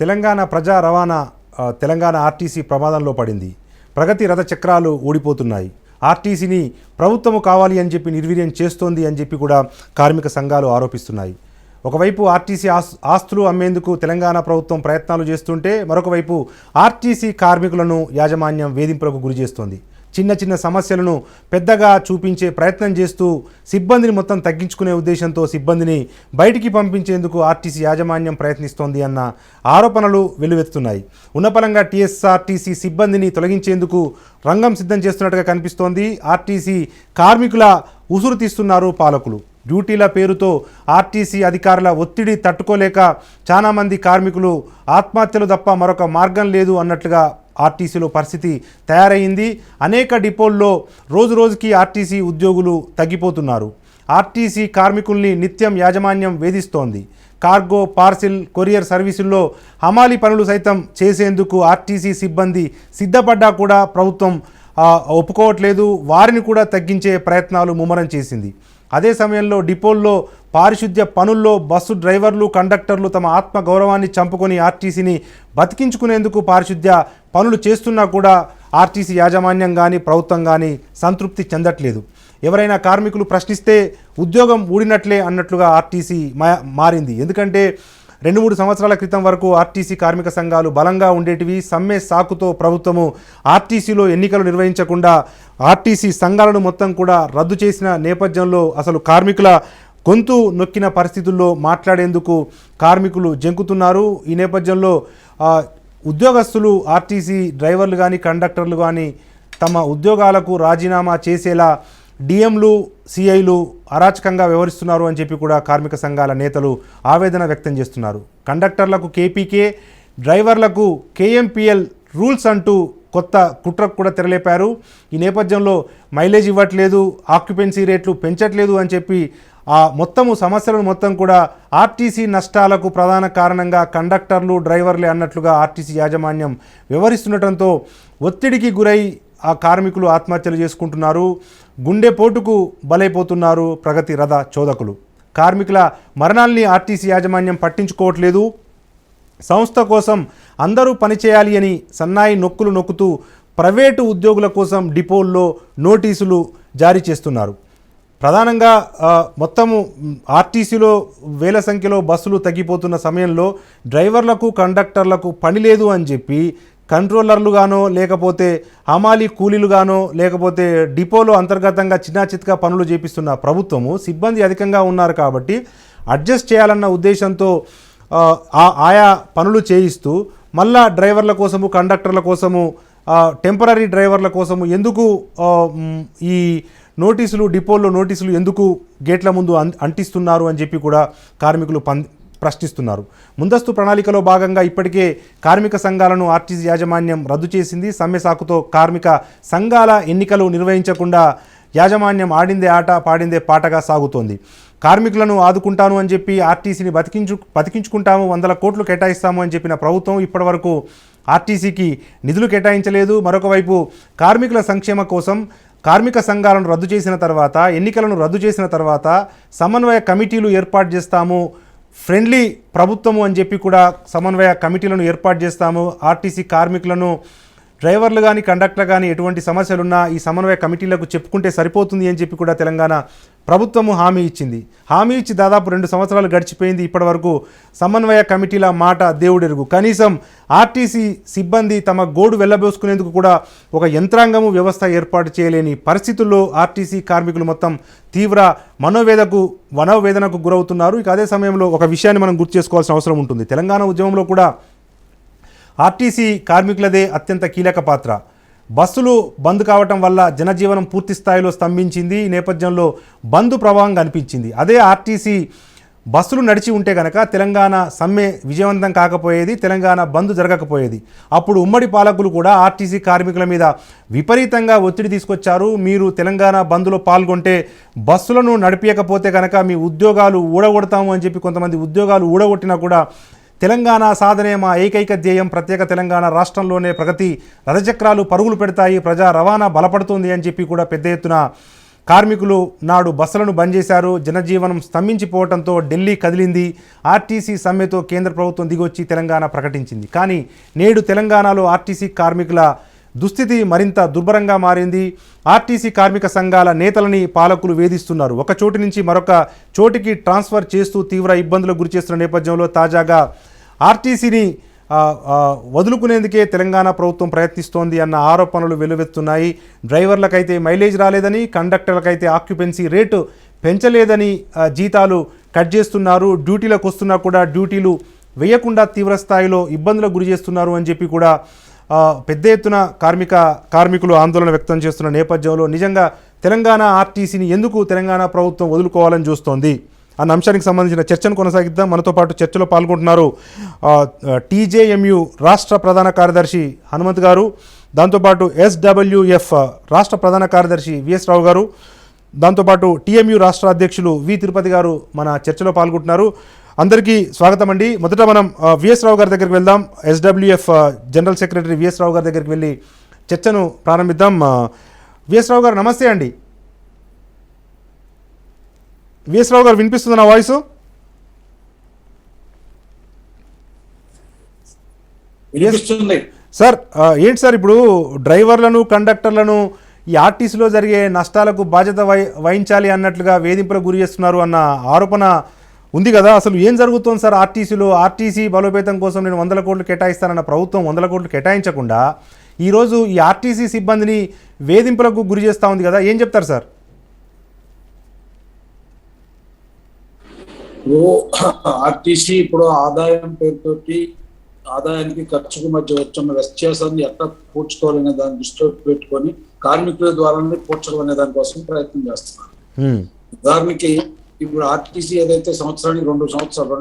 తెలంగాణ ప్రజా రవాణా తెలంగాణ ఆర్టీసీ ప్రమాదంలో పడింది. ప్రగతి రథ చక్రాలు ఊడిపోతున్నాయి. ఆర్టీసీని ప్రభుత్వము కావాలి అని చెప్పి నిర్వీర్యం చేస్తోంది అని చెప్పి కూడా కార్మిక సంఘాలు ఆరోపిస్తున్నాయి. ఒకవైపు ఆర్టీసీ ఆస్తులు అమ్మేందుకు తెలంగాణ ప్రభుత్వం ప్రయత్నాలు చేస్తుంటే మరొకవైపు ఆర్టీసీ కార్మికులను యాజమాన్యం వేధింపులకు గురి చేస్తోంది. చిన్న చిన్న సమస్యలను పెద్దగా చూపించే ప్రయత్నం చేస్తూ సిబ్బందిని మొత్తం తగ్గించుకునే ఉద్దేశంతో సిబ్బందిని బయటికి పంపించేందుకు ఆర్టీసీ యాజమాన్యం ప్రయత్నిస్తోంది అన్న ఆరోపణలు వెల్లువెత్తుతున్నాయి. ఉన్నపలంగా టీఎస్ఆర్టీసీ సిబ్బందిని తొలగించేందుకు రంగం సిద్ధం చేస్తున్నట్టుగా కనిపిస్తోంది. ఆర్టీసీ కార్మికుల ఉసురు తీస్తున్నారు పాలకులు. డ్యూటీల పేరుతో ఆర్టీసీ అధికారుల ఒత్తిడి తట్టుకోలేక చాలామంది కార్మికులు ఆత్మహత్యలు తప్ప మరొక మార్గం లేదు అన్నట్లుగా ఆర్టీసీలో పరిస్థితి తయారయ్యింది. అనేక డిపోల్లో రోజు రోజుకి ఆర్టీసీ ఉద్యోగులు తగ్గిపోతున్నారు. ఆర్టీసీ కార్మికుల్ని నిత్యం యాజమాన్యం వేధిస్తోంది. కార్గో, పార్సిల్, కొరియర్ సర్వీసుల్లో హమాలీ పనులు సైతం చేసేందుకు ఆర్టీసీ సిబ్బంది సిద్ధపడ్డా కూడా ప్రభుత్వం ఒప్పుకోవట్లేదు. వారిని కూడా తగ్గించే ప్రయత్నాలు ముమ్మరం చేసింది. అదే సమయంలో డిపోల్లో పారిశుద్ధ్య పనుల్లో బస్సు డ్రైవర్లు, కండక్టర్లు తమ ఆత్మ గౌరవాన్ని చంపుకొని ఆర్టీసీని బతికించుకునేందుకు పారిశుద్ధ్య పనులు చేస్తున్నా కూడా ఆర్టీసీ యాజమాన్యం కానీ ప్రభుత్వం కానీ సంతృప్తి చెందట్లేదు. ఎవరైనా కార్మికులు ప్రశ్నిస్తే ఉద్యోగం ఊడినట్లే అన్నట్లుగా ఆర్టీసీ మారింది. ఎందుకంటే 2-3 సంవత్సరాల క్రితం వరకు ఆర్టీసీ కార్మిక సంఘాలు బలంగా ఉండేటివి. సమ్మె సాకుతో ప్రభుత్వము ఆర్టీసీలో ఎన్నికలు నిర్వహించకుండా ఆర్టీసీ సంఘాలను మొత్తం కూడా రద్దు చేసిన నేపథ్యంలో అసలు కార్మికుల గొంతు నొక్కిన పరిస్థితుల్లో మాట్లాడేందుకు కార్మికులు జంకుతున్నారు. ఈ నేపథ్యంలో ఉద్యోగస్తులు ఆర్టీసీ డ్రైవర్లు కానీ కండక్టర్లు కానీ తమ ఉద్యోగాలకు రాజీనామా చేసేలా డిఎంలు, సిఐలు అరాచకంగా వ్యవహరిస్తున్నారు అని చెప్పి కూడా కార్మిక సంఘాల నేతలు ఆవేదన వ్యక్తం చేస్తున్నారు. కండక్టర్లకు కేపీకే, డ్రైవర్లకు కేఎంపీఎల్ రూల్స్ అంటూ కొత్త కుట్రకు కూడా తెరలేపారు. ఈ నేపథ్యంలో మైలేజ్ ఇవ్వట్లేదు, ఆక్యుపెన్సీ రేట్లు పెంచట్లేదు అని చెప్పి మొత్తము సమస్యలను మొత్తం కూడా ఆర్టీసీ నష్టాలకు ప్రధాన కారణంగా కండక్టర్లు, డ్రైవర్లే అన్నట్లుగా ఆర్టీసీ యాజమాన్యం వ్యవహరిస్తుండటంతో ఒత్తిడికి గురై ఆ కార్మికులు ఆత్మహత్యలు చేసుకుంటున్నారు. గుండెపోటుకు బలైపోతున్నారు ప్రగతి రథ చోదకులు. కార్మికుల మరణాల్ని ఆర్టీసీ యాజమాన్యం పట్టించుకోవట్లేదు. సంస్థ కోసం అందరూ పనిచేయాలి అని సన్నాయి నొక్కులు నొక్కుతూ ప్రైవేటు ఉద్యోగుల కోసం డిపోల్లో నోటీసులు జారీ చేస్తున్నారు. ప్రధానంగా మొత్తము ఆర్టీసీలో వేల సంఖ్యలో బస్సులు తగ్గిపోతున్న సమయంలో డ్రైవర్లకు, కండక్టర్లకు పని లేదు అని చెప్పి కంట్రోలర్లుగానో లేకపోతే హమాలీ కూలీలుగానో లేకపోతే డిపోలో అంతర్గతంగా చిన్న పనులు చేపిస్తున్న ప్రభుత్వము సిబ్బంది అధికంగా ఉన్నారు కాబట్టి అడ్జస్ట్ చేయాలన్న ఉద్దేశంతో ఆయా పనులు చేయిస్తూ మళ్ళా డ్రైవర్ల కోసము, కండక్టర్ల కోసము, టెంపరీ డ్రైవర్ల కోసము ఎందుకు ఈ నోటీసులు, డిపోల్లో నోటీసులు ఎందుకు గేట్ల ముందు అంటిస్తున్నారు అని చెప్పి కూడా కార్మికులు ప్రశ్నిస్తున్నారు. ముందస్తు ప్రణాళికలో భాగంగా ఇప్పటికే కార్మిక సంఘాలను ఆర్టీసీ యాజమాన్యం రద్దు చేసింది. సమ్మె సాకుతో కార్మిక సంఘాల ఎన్నికలు నిర్వహించకుండా యాజమాన్యం ఆడిందే ఆట, పాడిందే పాటగా సాగుతోంది. కార్మికులను ఆదుకుంటాను అని చెప్పి ఆర్టీసీని బతికించుకుంటాము, 100 కోట్లు కేటాయిస్తాము అని చెప్పిన ప్రభుత్వం ఇప్పటివరకు ఆర్టీసీకి నిధులు కేటాయించలేదు. మరొకవైపు కార్మికుల సంక్షేమ కోసం కార్మిక సంఘాలను రద్దు చేసిన తర్వాత, ఎన్నికలను రద్దు చేసిన తర్వాత సమన్వయ కమిటీలు ఏర్పాటు చేస్తాము, ఫ్రెండ్లీ ప్రభుత్వము అని చెప్పి కూడా సమన్వయ కమిటీలను ఏర్పాటు చేస్తాము, ఆర్టీసీ కార్మికులను, డ్రైవర్లు కానీ కండక్టర్ కానీ ఎటువంటి సమస్యలున్నా ఈ సమన్వయ కమిటీలకు చెప్పుకుంటే సరిపోతుంది అని చెప్పి కూడా తెలంగాణ ప్రభుత్వము హామీ ఇచ్చింది. హామీ ఇచ్చి దాదాపు 2 సంవత్సరాలు గడిచిపోయింది. ఇప్పటివరకు సమన్వయ కమిటీల మాట దేవుడెరుగు. కనీసం ఆర్టీసీ సిబ్బంది తమ గోడు వెళ్ళబోసుకునేందుకు కూడా ఒక యంత్రాంగము, వ్యవస్థ ఏర్పాటు చేయలేని పరిస్థితుల్లో ఆర్టీసీ కార్మికులు మొత్తం తీవ్ర మనోవేదనకు గురవుతున్నారు. ఇక అదే సమయంలో ఒక విషయాన్ని మనం గుర్తు చేసుకోవాల్సిన అవసరం ఉంటుంది. తెలంగాణ ఉద్యమంలో కూడా ఆర్టీసీ కార్మికులదే అత్యంత కీలక పాత్ర. బస్సులు బంద్ కావటం వల్ల జనజీవనం పూర్తి స్థాయిలో స్తంభించింది. ఈ నేపథ్యంలో బంద్ ప్రభావం కనిపించింది. అదే ఆర్టీసీ బస్సులు నడిచి ఉంటే కనుక తెలంగాణ సమ్మె విజయవంతం కాకపోయేది, తెలంగాణ బంద్ జరగకపోయేది. అప్పుడు ఉమ్మడి పాలకులు కూడా ఆర్టీసీ కార్మికుల మీద విపరీతంగా ఒత్తిడి తీసుకొచ్చారు. మీరు తెలంగాణ బంద్లో పాల్గొంటే బస్సులను నడిపించకపోతే కనుక మీ ఉద్యోగాలు ఊడగొడతాము అని చెప్పి కొంతమంది ఉద్యోగాలు ఊడగొట్టినా కూడా తెలంగాణ సాధనే మా ఏకైక ధ్యేయం, ప్రత్యేక తెలంగాణ రాష్ట్రంలోనే ప్రగతి రథచక్రాలు పరుగులు పెడతాయి, ప్రజా రవాణా బలపడుతుంది అని చెప్పి కూడా పెద్ద ఎత్తున కార్మికులు నాడు బస్సులను బంద్ చేశారు. జనజీవనం స్తంభించిపోవడంతో ఢిల్లీ కదిలింది. ఆర్టీసీ సమ్మెతో కేంద్ర ప్రభుత్వం దిగొచ్చి తెలంగాణ ప్రకటించింది. కానీ నేడు తెలంగాణలో ఆర్టీసీ కార్మికుల దుస్థితి మరింత దుర్భరంగా మారింది. ఆర్టీసీ కార్మిక సంఘాల నేతలని పాలకులు వేధిస్తున్నారు. ఒక చోటు నుంచి మరొక చోటికి ట్రాన్స్ఫర్ చేస్తూ తీవ్ర ఇబ్బందులకు గురిచేస్తున్న నేపథ్యంలో తాజాగా ఆర్టీసీని వదులుకునేందుకే తెలంగాణ ప్రభుత్వం ప్రయత్నిస్తోంది అన్న ఆరోపణలు వెలువెత్తున్నాయి. డ్రైవర్లకైతే మైలేజ్ రాలేదని, కండక్టర్లకైతే ఆక్యుపెన్సీ రేటు పెంచలేదని, జీతాలు కట్ చేస్తున్నారు, డ్యూటీలకు వస్తున్నా కూడా డ్యూటీలు వేయకుండా తీవ్ర స్థాయిలో ఇబ్బందులకు గురి చేస్తున్నారు అని చెప్పి కూడా పెద్ద ఎత్తున కార్మికులు ఆందోళన వ్యక్తం చేస్తున్న నేపథ్యంలో నిజంగా తెలంగాణ ఆర్టీసీని ఎందుకు తెలంగాణ ప్రభుత్వం వదులుకోవాలని చూస్తోంది అన్న అంశానికి సంబంధించిన చర్చను కొనసాగిద్దాం. మనతో పాటు చర్చలో పాల్గొంటున్నారు టీజేఎంయు రాష్ట్ర ప్రధాన కార్యదర్శి హనుమంత్ గారు, దాంతోపాటు ఎస్డబ్ల్యూఎఫ్ రాష్ట్ర ప్రధాన కార్యదర్శి విఎస్ రావు గారు, దాంతోపాటు టీఎంయు రాష్ట్ర అధ్యక్షులు వి తిరుపతి గారు మన చర్చలో పాల్గొంటున్నారు. అందరికీ స్వాగతం అండి. మొదట మనం విఎస్ రావు గారి దగ్గరికి వెళ్దాం. ఎస్డబ్ల్యూఎఫ్ జనరల్ సెక్రటరీ విఎస్ రావు గారి దగ్గరికి వెళ్ళి చర్చను ప్రారంభిద్దాం. విఎస్ రావు గారు నమస్తే అండి. విఎస్ రావు గారు వినిపిస్తుంది నా వాయిస్? సార్ ఏంటి సార్ ఇప్పుడు డ్రైవర్లను కండక్టర్లను ఈ ఆర్టీసీలో జరిగే నష్టాలకు బాధ్యత వహించాలి అన్నట్లుగా వేధింపులకు గురి చేస్తున్నారు అన్న ఆరోపణ ఉంది కదా. అసలు ఏం జరుగుతుంది సార్ ఆర్టీసీలో? ఆర్టీసీ బలోపేతం కోసం నేను 100 కోట్లు కేటాయిస్తానన్న ప్రభుత్వం 100 కోట్లు కేటాయించకుండా ఈరోజు ఈ ఆర్టీసీ సిబ్బందిని వేధింపులకు గురి చేస్తూ ఉంది కదా, ఏం చెప్తారు సార్? ఆర్టీసీ ఇప్పుడు ఆదాయం పేరుతోటి ఆదాయానికి ఖర్చుకు మధ్య వచ్చిన వ్యత్యాసాన్ని ఎట్లా పూడ్చుకోవాలనే దాన్ని దృష్టిలో పెట్టుకొని కార్మికుల ద్వారానే పూడ్చడం అనే దానికోసం ప్రయత్నం చేస్తున్నారు. ఉదాహరణకి ఇప్పుడు ఆర్టీసీ ఏదైతే సంవత్సరానికి 2 సంవత్సరాలు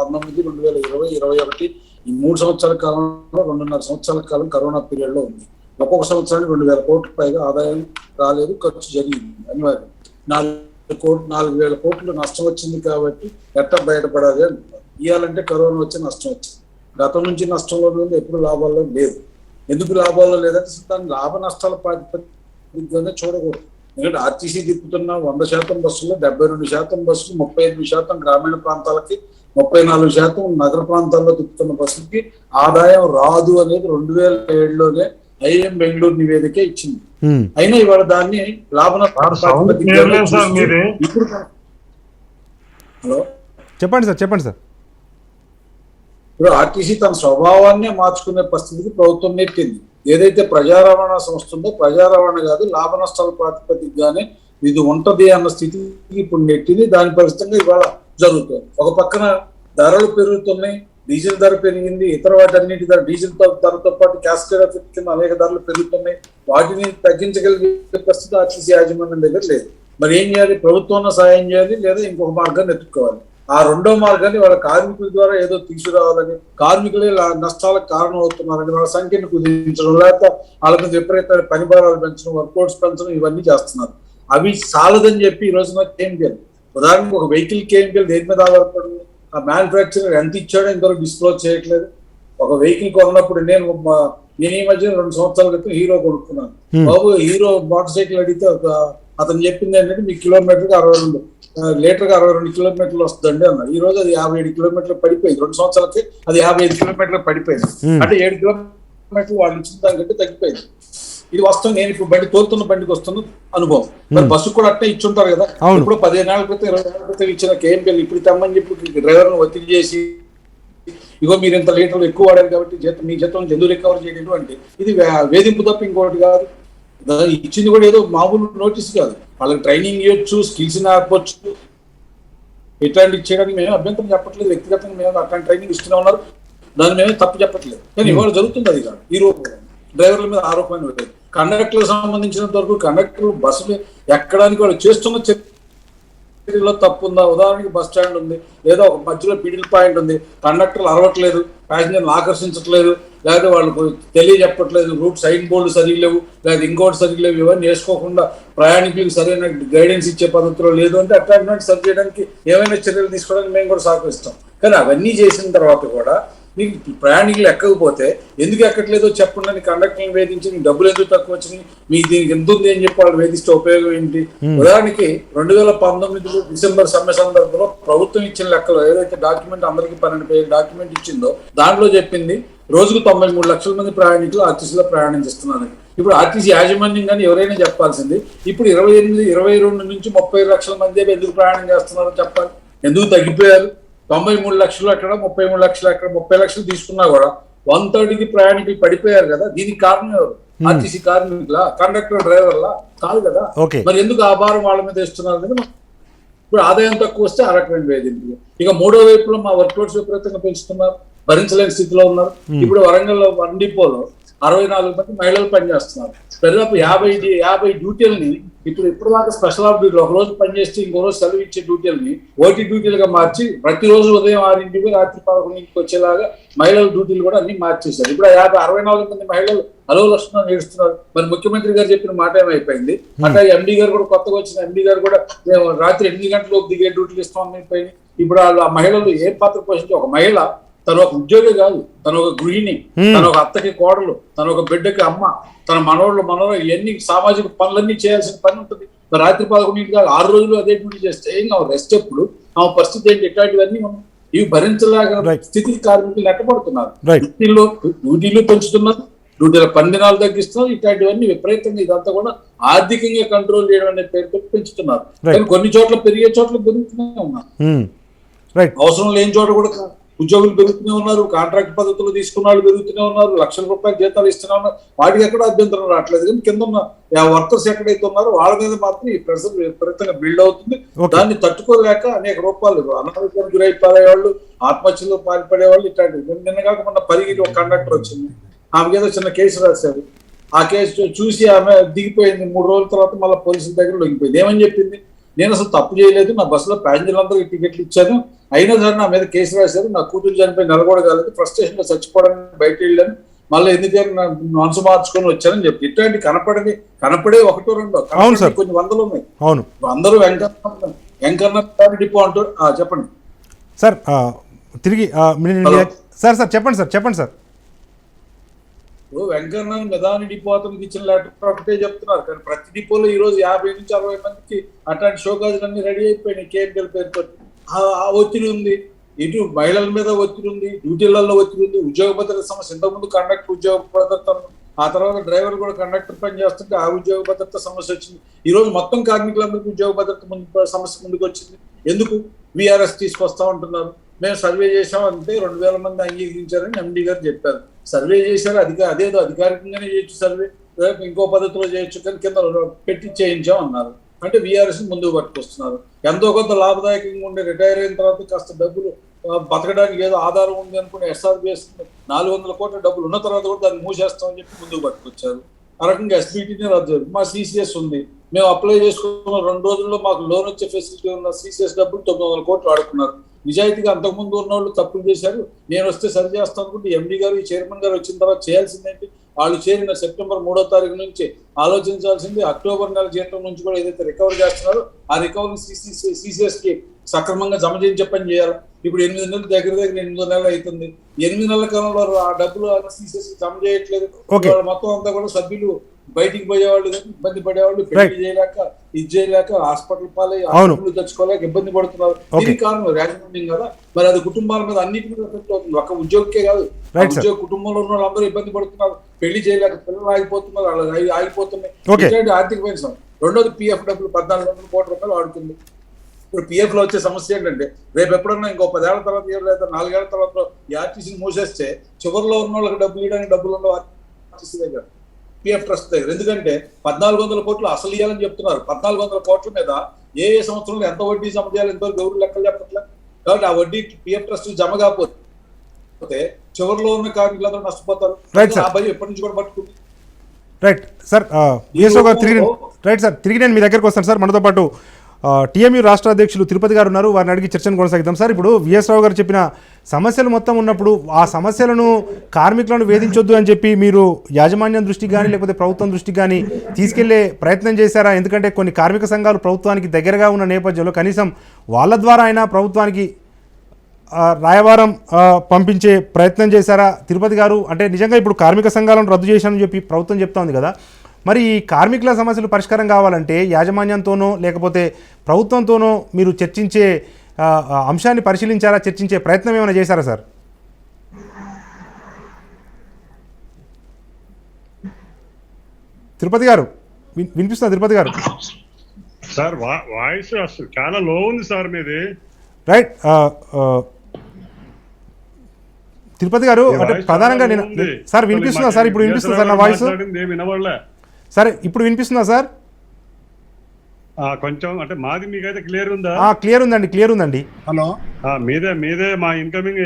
2019, 2020, 2021 ఈ 3 సంవత్సరాల కాలంలో 2.5 సంవత్సరాల కాలం కరోనా పీరియడ్ లో ఉంది. ఒక్కొక్క సంవత్సరానికి 2,000 కోట్ల పైగా ఆదాయం రాలేదు, ఖర్చు జరిగింది. అనివార్యం 4,000 కోట్లు నష్టం వచ్చింది. కాబట్టి ఎట్లా బయటపడాలి అంటున్నారు. ఇవ్వాలంటే కరోనా వచ్చి నష్టం వచ్చింది. గతం నుంచి నష్టంలో ఉంది, ఎప్పుడు లాభాల్లో లేదు. ఎందుకు లాభాల్లో లేదంటే దాని లాభ నష్టాల ప్రాతిపదికగానే చూడకూడదు. ఎందుకంటే ఆర్టీసీ తిప్పుతున్న 100% బస్సుల్లో 72% బస్సులు, 35% గ్రామీణ ప్రాంతాలకి, 34% నగర ప్రాంతాల్లో తిప్పుతున్న బస్సులకి ఆదాయం రాదు అనేది 2007లోనే ఐఎం బెంగళూరు నివేదికే ఇచ్చింది. అయినా ఇవాళ దాన్ని లాభ ఇప్పుడు హలో చెప్పండి సార్. ఇప్పుడు ఆర్టీసీ తన స్వభావాన్ని మార్చుకునే పరిస్థితికి ప్రభుత్వం నెట్టింది. ఏదైతే ప్రజా రవాణా సంస్థ ఉందో ప్రజా రవాణా కాదు లాభ నష్టాల ప్రాతిపదికగానే ఇది ఉంటది అన్న స్థితికి ఇప్పుడు నెట్టింది. దాని పరిస్థితిగా ఇవాళ జరుగుతుంది. ఒక పక్కన ధరలు పెరుగుతున్నాయి, డీజిల్ ధర పెరిగింది, ఇతర వాటన్నిటి ధర డీజిల్ ధరతో పాటు క్యాస్కేడ్ ఎఫెక్ట్ కింద అనేక ధరలు పెరుగుతున్నాయి. వాటిని తగ్గించగలిగే పరిస్థితి ఆర్టీసీ యాజమాన్యం దగ్గర లేదు. మరి ఏం చేయాలి? ప్రభుత్వం సాయం చేయాలి, లేదా ఇంకొక మార్గాన్ని ఎత్తుక్కోవాలి. ఆ రెండో మార్గాన్ని వాళ్ళ కార్మికుల ద్వారా ఏదో తీసుకురావాలని, కార్మికులే నష్టాలకు కారణం అవుతున్నారని వాళ్ళ సంఖ్యను కుదించడం, లేకపోతే వాళ్ళకి విపరీతమైన పని భారాలు పెంచడం, వర్కౌట్స్ పెంచడం, ఇవన్నీ చేస్తున్నారు. అవి చాలదని చెప్పి ఈ రోజున కేమికల్, ఉదాహరణకు ఒక వెహికల్ కేమికల్ దేని మీద ఆధారపడింది? ఆ మ్యానుఫ్యాక్చరర్ ఎంత ఇచ్చాడో ఇంతవరకు డిస్క్లోజ్ చేయట్లేదు. ఒక వెహికల్ కొన్నప్పుడు నేను ఈ మధ్య 2 సంవత్సరాల క్రితం హీరో కొనుక్కున్నాను. బాబు హీరో మోటార్ సైకిల్ అడిగితే అతను చెప్పింది ఏంటంటే మీ కిలోమీటర్కి 62 కిలోమీటర్లు వస్తుందండి అన్నారు. ఈ రోజు అది 57 కిలోమీటర్లు పడిపోయింది. 2 సంవత్సరాలకి అది 55 కిలోమీటర్లు పడిపోయింది. అంటే 7 కిలోమీటర్లు వాళ్ళు ఇచ్చిన దానికంటే తగ్గిపోయింది. ఇది వస్తుంది. నేను ఇప్పుడు బండి తోలుతున్న బండికి వస్తున్న అనుభవం. మరి బస్సు కూడా అట్టే ఇచ్చుంటారు కదా. ఇప్పుడు 15 ఏళ్ల క్రితం 20 ఏళ్ల క్రితం ఇచ్చిన కేఎంపీఎల్ ఇప్పుడు తెమ్మని చెప్పి డ్రైవర్ను ఒత్తిడి చేసి ఇగో మీరు ఇంత లీటర్లు ఎక్కువ వాడారు కాబట్టి మీ జీతం ఎందుకు రికవర్ చేయడం అంటే ఇది వేధింపు తప్ప ఇంకోటి కాదు. ఇచ్చింది కూడా ఏదో మామూలు నోటీస్ కాదు. వాళ్ళకి ట్రైనింగ్ ఇవ్వచ్చు, స్కిల్స్ నేర్పొచ్చు, ఇట్లాంటివి చేయడానికి మేము అభ్యంతరం చెప్పట్లేదు. వ్యక్తిగతంగా మేము అట్లాంటి ట్రైనింగ్ ఇస్తూనే ఉన్నారు, దాన్ని మేమే తప్పు చెప్పట్లేదు. కానీ ఇవాళ జరుగుతుంది అది కాదు. ఈ రోజు డ్రైవర్ల మీద ఆరోపణ పెట్టారు. కండక్టర్లకు సంబంధించినంత వరకు కండక్టర్లు బస్సులు ఎక్కడానికి వాళ్ళు చేస్తున్న చర్యలో తప్పు ఉందా? ఉదాహరణకి బస్ స్టాండ్ ఉంది, లేదా ఒక మధ్యలో మిడిల్ పాయింట్ ఉంది, కండక్టర్లు అరవట్లేదు, ప్యాసింజర్లు ఆకర్షించట్లేదు, లేదా వాళ్ళకు తెలియజెప్పట్లేదు, రూట్ సైన్ బోర్డు సరిలేవు, లేదా ఇంకోటి సరిలేవు, ఇవన్నీ వేసుకోకుండా ప్రయాణికులకు సరైన గైడెన్స్ ఇచ్చే పద్ధతిలో లేదు అంటే అట్లాంటి సరి చేయడానికి ఏమైనా చర్యలు తీసుకోవడానికి మేము కూడా సహకరిస్తాం. కానీ అవన్నీ చేసిన తర్వాత కూడా మీకు ప్రయాణికులు ఎక్కకపోతే ఎందుకు ఎక్కట్లేదో చెప్పండి అని కండక్టర్ని వేధించి మీకు డబ్బులు ఎందుకు తక్కువ వచ్చినాయి, మీకు దీనికి ఎంత ఉంది అని చెప్పి వాళ్ళు వేధిస్తే ఉపయోగం ఏంటి? ఉదాహరణకి 2019 డిసెంబర్ సమ్మె సందర్భంలో ప్రభుత్వం ఇచ్చిన లెక్కలో ఏదైతే డాక్యుమెంట్ అందరికీ 12 పేజీల డాక్యుమెంట్ ఇచ్చిందో దాంట్లో చెప్పింది రోజుకు 93 లక్షల మంది ప్రయాణికులు ఆర్టీసీలో ప్రయాణం చేస్తున్నారు. ఇప్పుడు ఆర్టీసీ యాజమాన్యం కానీ ఎవరైనా చెప్పాల్సింది ఇప్పుడు 22 నుంచి 30 లక్షల మంది ఎందుకు ప్రయాణం చేస్తున్నారో చెప్పాలి. ఎందుకు తగ్గిపోయారు? 93 లక్షలు అక్కడ, 33 లక్షలు అక్కడ, 30 లక్షలు తీసుకున్నా కూడా 1/3 ప్రయాణికులు పడిపోయారు కదా. దీనికి కారణం ఎవరు? ఆర్టీసీ కార్మికుల, కండక్టర్, డ్రైవర్ల కాదు కదా. మరి ఎందుకు ఆ భారం వాళ్ళ మీద ఇస్తున్నారు అనేది ఇప్పుడు ఆదాయం తక్కువ వస్తే ఆ రకమైన వేధింపులు. ఇక మూడో వైపులో మా వర్క్లోడ్స్ విపరీతంగా పెంచుతున్నారు, భరించలేని స్థితిలో ఉన్నారు. ఇప్పుడు వరంగల్లో 1 డిపోలో 64 మంది మహిళలు పనిచేస్తున్నారు. దాదాపు 50 డ్యూటీలని ఇప్పుడు దాకా స్పెషల్ ఆఫ్ డ్యూటీలు ఒక రోజు పనిచేస్తే ఇంకో రోజు సెలవు ఇచ్చే డ్యూటీలని ఓటీ డ్యూటీలుగా మార్చి ప్రతిరోజు ఉదయం 6 రాత్రి 11 వచ్చేలాగా మహిళల డ్యూటీలు కూడా అన్ని మార్చేశారు. ఇప్పుడు 64 మంది మహిళలు అలవ లక్షణం నేడుస్తున్నారు. మరి ముఖ్యమంత్రి గారు చెప్పిన మాట ఏమైపోయింది? అట్లా ఎండీ గారు కూడా కొత్తగా వచ్చిన ఎండీ గారు కూడా రాత్రి 8 గంటలకు దిగే డ్యూటీలు ఇస్తామని అయిపోయింది. ఇప్పుడు ఆ మహిళలు ఏం పాత్ర పోషించి, ఒక మహిళ తను ఒక ఉద్యోగి కాదు, తను ఒక గృహిణి, తన ఒక అత్తకి కోడలు, తన ఒక బిడ్డకి అమ్మ, తన మనోళ్ళు ఇవన్నీ సామాజిక పనులన్నీ చేయాల్సిన పని ఉంటుంది. రాత్రి 11 కాదు 6 రోజులు అదే డ్యూటీ చేస్తే ఇంకా రెస్ట్ ఎప్పుడు, ఆ పరిస్థితి ఏంటి? ఇట్లాంటివన్నీ ఉన్నాయి. ఇవి భరించలేక స్థితి కార్మికులు నెట్టబడుతున్నారు. డ్యూటీలు పెంచుతున్నారు, డ్యూటీల పందినాలు తగ్గిస్తున్నారు. ఇట్లాంటివన్నీ విపరీతంగా ఇదంతా కూడా ఆర్థికంగా కంట్రోల్ చేయడం అనే పేరుతో పెంచుతున్నారు. కానీ కొన్ని చోట్ల పెరిగే చోట్ల పెరుగుతూనే ఉన్నారు. అవసరం లేని చోట కూడా ఉద్యోగులు పెరుగుతూనే ఉన్నారు, కాంట్రాక్ట్ పద్ధతులు తీసుకున్న వాళ్ళు పెరుగుతూనే ఉన్నారు, లక్షల రూపాయల జీతాలు ఇస్తూనే ఉన్నారు. వాటికి ఎక్కడ అభ్యంతరం రావట్లేదు. కానీ కింద ఉన్న వర్కర్స్ ఎక్కడైతే ఉన్నారో వాళ్ళ మీద మాత్రం ఈ ప్రెషర్ విపరీతంగా బిల్డ్ అవుతుంది. దాన్ని తట్టుకోలేక అనేక రూపాయలు అనారోగ్యానికి గురైపోయేవాళ్ళు, ఆత్మహత్యలో పాల్పడేవాళ్ళు ఇట్లాంటివి. నిన్నగాక మొన్న పరిగిరి ఒక కండక్టర్ వచ్చింది, ఆమెకి ఏదో చిన్న కేసు రాశారు. ఆ కేసు చూసి ఆమె దిగిపోయింది. 3 రోజుల తర్వాత మళ్ళీ పోలీసుల దగ్గర లొంగిపోయింది. ఏమని చెప్పింది? నేను అసలు తప్పు చేయలేదు, నా బస్సులో ప్యాసింజర్లందరికీ టికెట్లు ఇచ్చాను, అయినా సరే నా మీద కేసు రాశారు, నా కూతురు చనిపోయి నిలబడగలదు, ఫ్రస్ట్రేషన్ లో చచ్చిపోవడానికి బయట వెళ్ళాను, మళ్ళీ ఎందుకని నా మనసు మార్చుకొని వచ్చానని చెప్పి. ఇట్లాంటి కనపడే 1-2 కొన్ని వందలు ఉన్నాయి. అందరూ వెంకన్న డిపో అంటారు. చెప్పండి సార్. తిరిగి చెప్పండి సార్. వెంకన్న మెదాని డిపో అతనికి ఇచ్చిన లెటర్ ఒకటే చెప్తున్నారు, కానీ ప్రతి డిపోలో ఈ రోజు 50 నుంచి 60 మందికి అట్లాంటి షోకాజులన్నీ రెడీ అయిపోయినాయి కేఎంఎల్ పేరుతో. ఆ ఒత్తిడి ఉంది, ఇటు మహిళల మీద ఒత్తిడి ఉంది, డ్యూటీలలో ఒత్తిడి ఉంది, ఉద్యోగ భద్రత సమస్య. ఇంతకుముందు కండక్టర్ ఉద్యోగ భద్రత, ఆ తర్వాత డ్రైవర్ కూడా కండక్టర్ పని చేస్తుంటే ఆ ఉద్యోగ భద్రత సమస్య వచ్చింది. ఈ రోజు మొత్తం కార్మికులందరికీ ఉద్యోగ భద్రత సమస్య ముందుకు వచ్చింది. ఎందుకు? విఆర్ఎస్ తీసుకొస్తా ఉంటున్నారు. మేము సర్వే చేసాం అంటే 2000 మంది అంగీకరించారని ఎండీ గారు చెప్పారు. సర్వే చేశారు, అదేదో అధికారికంగానే చేయొచ్చు సర్వే, ఇంకో పద్ధతిలో చేయొచ్చు, కానీ కింద పెట్టి చేయించాం అన్నారు. అంటే విఆర్ఎస్ ముందుకు పట్టుకొస్తున్నారు. ఎంతో కొంత లాభదాయకంగా ఉండే రిటైర్ అయిన తర్వాత కాస్త డబ్బులు బతకడానికి ఏదో ఆధారం ఉంది అనుకుని ఎస్ఆర్బిఎస్ 400 కోట్ల డబ్బులు ఉన్న తర్వాత కూడా దాన్ని మూసేస్తామని చెప్పి ముందుకు పట్టుకొచ్చారు. ఆ రకంగా ఎస్బిటిని రద్దు. మా సిసిఎస్ ఉంది, మేము అప్లై చేసుకున్న 2 రోజుల్లో మాకు లోన్ వచ్చే ఫెసిలిటీ ఉన్న సిసిఎస్ డబ్బులు 900 కోట్లు వాడుకున్నారు. నిజాయితీగా అంతకుముందు ఉన్న వాళ్ళు తప్పులు చేశారు, నేను వస్తే సరి చేస్తాను అనుకుంటే ఎండీ గారు, ఈ చైర్మన్ గారు వచ్చిన తర్వాత చేయాల్సిందేంటి? వాళ్ళు చేరిన సెప్టెంబర్ 3వ తారీఖు నుంచి ఆలోచించాల్సింది అక్టోబర్ నెల జీతం నుంచి కూడా ఏదైతే రికవర్ చేస్తున్నారో ఆ రికవరీ సిసిఎస్ కి సక్రమంగా జమ చేయించే పని చేయాలి. ఇప్పుడు 8 నెలలు దగ్గర 8 నెలలు అవుతుంది. 8 నెలల కాలంలో ఆ డబ్బులు సిసిఎస్ జమ చేయట్లేదు. మొత్తం అంతా కూడా సభ్యులు బయటికి పోయేవాళ్ళు, ఇబ్బంది పడేవాళ్ళు, పెళ్లి చేయలేక, ఇది చేయలేక, హాస్పిటల్ పాలై ఆస్తులు తెచ్చుకోలేక ఇబ్బంది పడుతున్నారు. దీనికి కారణం యాజమాన్యం కదా. మరి అది కుటుంబాల మీద అన్నిటి మీద ఎఫెక్ట్ అవుతుంది, ఒక ఉద్యోగికే కాదు. ఉద్యోగ కుటుంబంలో ఉన్న వాళ్ళందరూ ఇబ్బంది పడుతున్నారు, పెళ్లి చేయలేక పిల్లలు ఆగిపోతున్నారు, అలా ఆగిపోతున్నాయి. ఇట్లాంటి ఆర్థిక పెన్షన్. రెండోది పిఎఫ్ డబ్బులు 1400 కోట్ల రూపాయలు వాడుతుంది. ఇప్పుడు పిఎఫ్ లో వచ్చే సమస్య ఏంటంటే రేపు ఎప్పుడన్నా ఇంకో 10 ఏళ్ల తర్వాత లేదా 4 ఏళ్ల తర్వాత ఈ ఆర్టీసీని మూసేస్తే చివరిలో ఉన్న వాళ్ళకి డబ్బులు ఇవ్వడానికి డబ్బులు ఉండవు ఆర్టీసీ దగ్గర, పిఎఫ్ ట్రస్ట్ దగ్గర. ఎందుకంటే 1400 కోట్లు అసలు ఇవ్వాలని చెప్తున్నారు. 1400 కోట్ల మీద ఏ సంవత్సరంలో ఎంత వడ్డీ జమ చేయాలి ఎంతవరకు గౌరవ లెక్కలు చెప్పట్లేదు. కాబట్టి ఆ వడ్డీ పిఎఫ్ ట్రస్ట్ జమ కాకపోతే చివరిలో ఉన్న కార్మికులందరూ నష్టపోతారు. ఆ భయం ఎప్పటి నుంచి కూడా పట్టుకుంది. Right sir. తిరిగి నేను మీ దగ్గరకు వస్తాను సార్. మనతో పాటు టీఎంయూ రాష్ట్ర అధ్యక్షులు తిరుపతి గారు ఉన్నారు, వారిని అడిగి చర్చను కొనసాగిద్దాం. సార్, ఇప్పుడు విఎస్ రావు గారు చెప్పిన సమస్యలు మొత్తం ఉన్నప్పుడు ఆ సమస్యలను కార్మికులను వేధించొద్దు అని చెప్పి మీరు యాజమాన్యం దృష్టికి కానీ లేకపోతే ప్రభుత్వం దృష్టికి కానీ తీసుకెళ్లే ప్రయత్నం చేశారా? ఎందుకంటే కొన్ని కార్మిక సంఘాలు ప్రభుత్వానికి దగ్గరగా ఉన్న నేపథ్యంలో కనీసం వాళ్ళ ద్వారా అయినా ప్రభుత్వానికి రాయబారం పంపించే ప్రయత్నం చేశారా తిరుపతి గారు? అంటే నిజంగా ఇప్పుడు కార్మిక సంఘాలను రద్దు చేశానని చెప్పి ప్రభుత్వం చెప్తా ఉంది కదా, మరి ఈ కార్మికుల సమస్యలు పరిష్కారం కావాలంటే యాజమాన్యంతోనో లేకపోతే ప్రభుత్వంతోనో మీరు చర్చించే అంశాన్ని పరిశీలించారా, చర్చించే ప్రయత్నం ఏమైనా చేశారా సార్? తిరుపతి గారు వినిపిస్తున్నా? తిరుపతి గారు సార్ వాయిస్ అసలు చాలా లో ఉంది సార్ మీది. రైట్. తిరుపతి గారు అంటే ప్రధానంగా నేను సార్ వినిపిస్తున్నా సార్, ఇప్పుడు వినిపిస్తుంది సార్ నా వాయిస్? వినబడలే. సరే ఇప్పుడు వినిపిస్తుందా సార్? కొంచెం అంటే మాది మీకైతే క్లియర్ ఉందా? క్లియర్ ఉందండి, క్లియర్ ఉందండి. హలో, మీదే మా ఇన్కమింగ్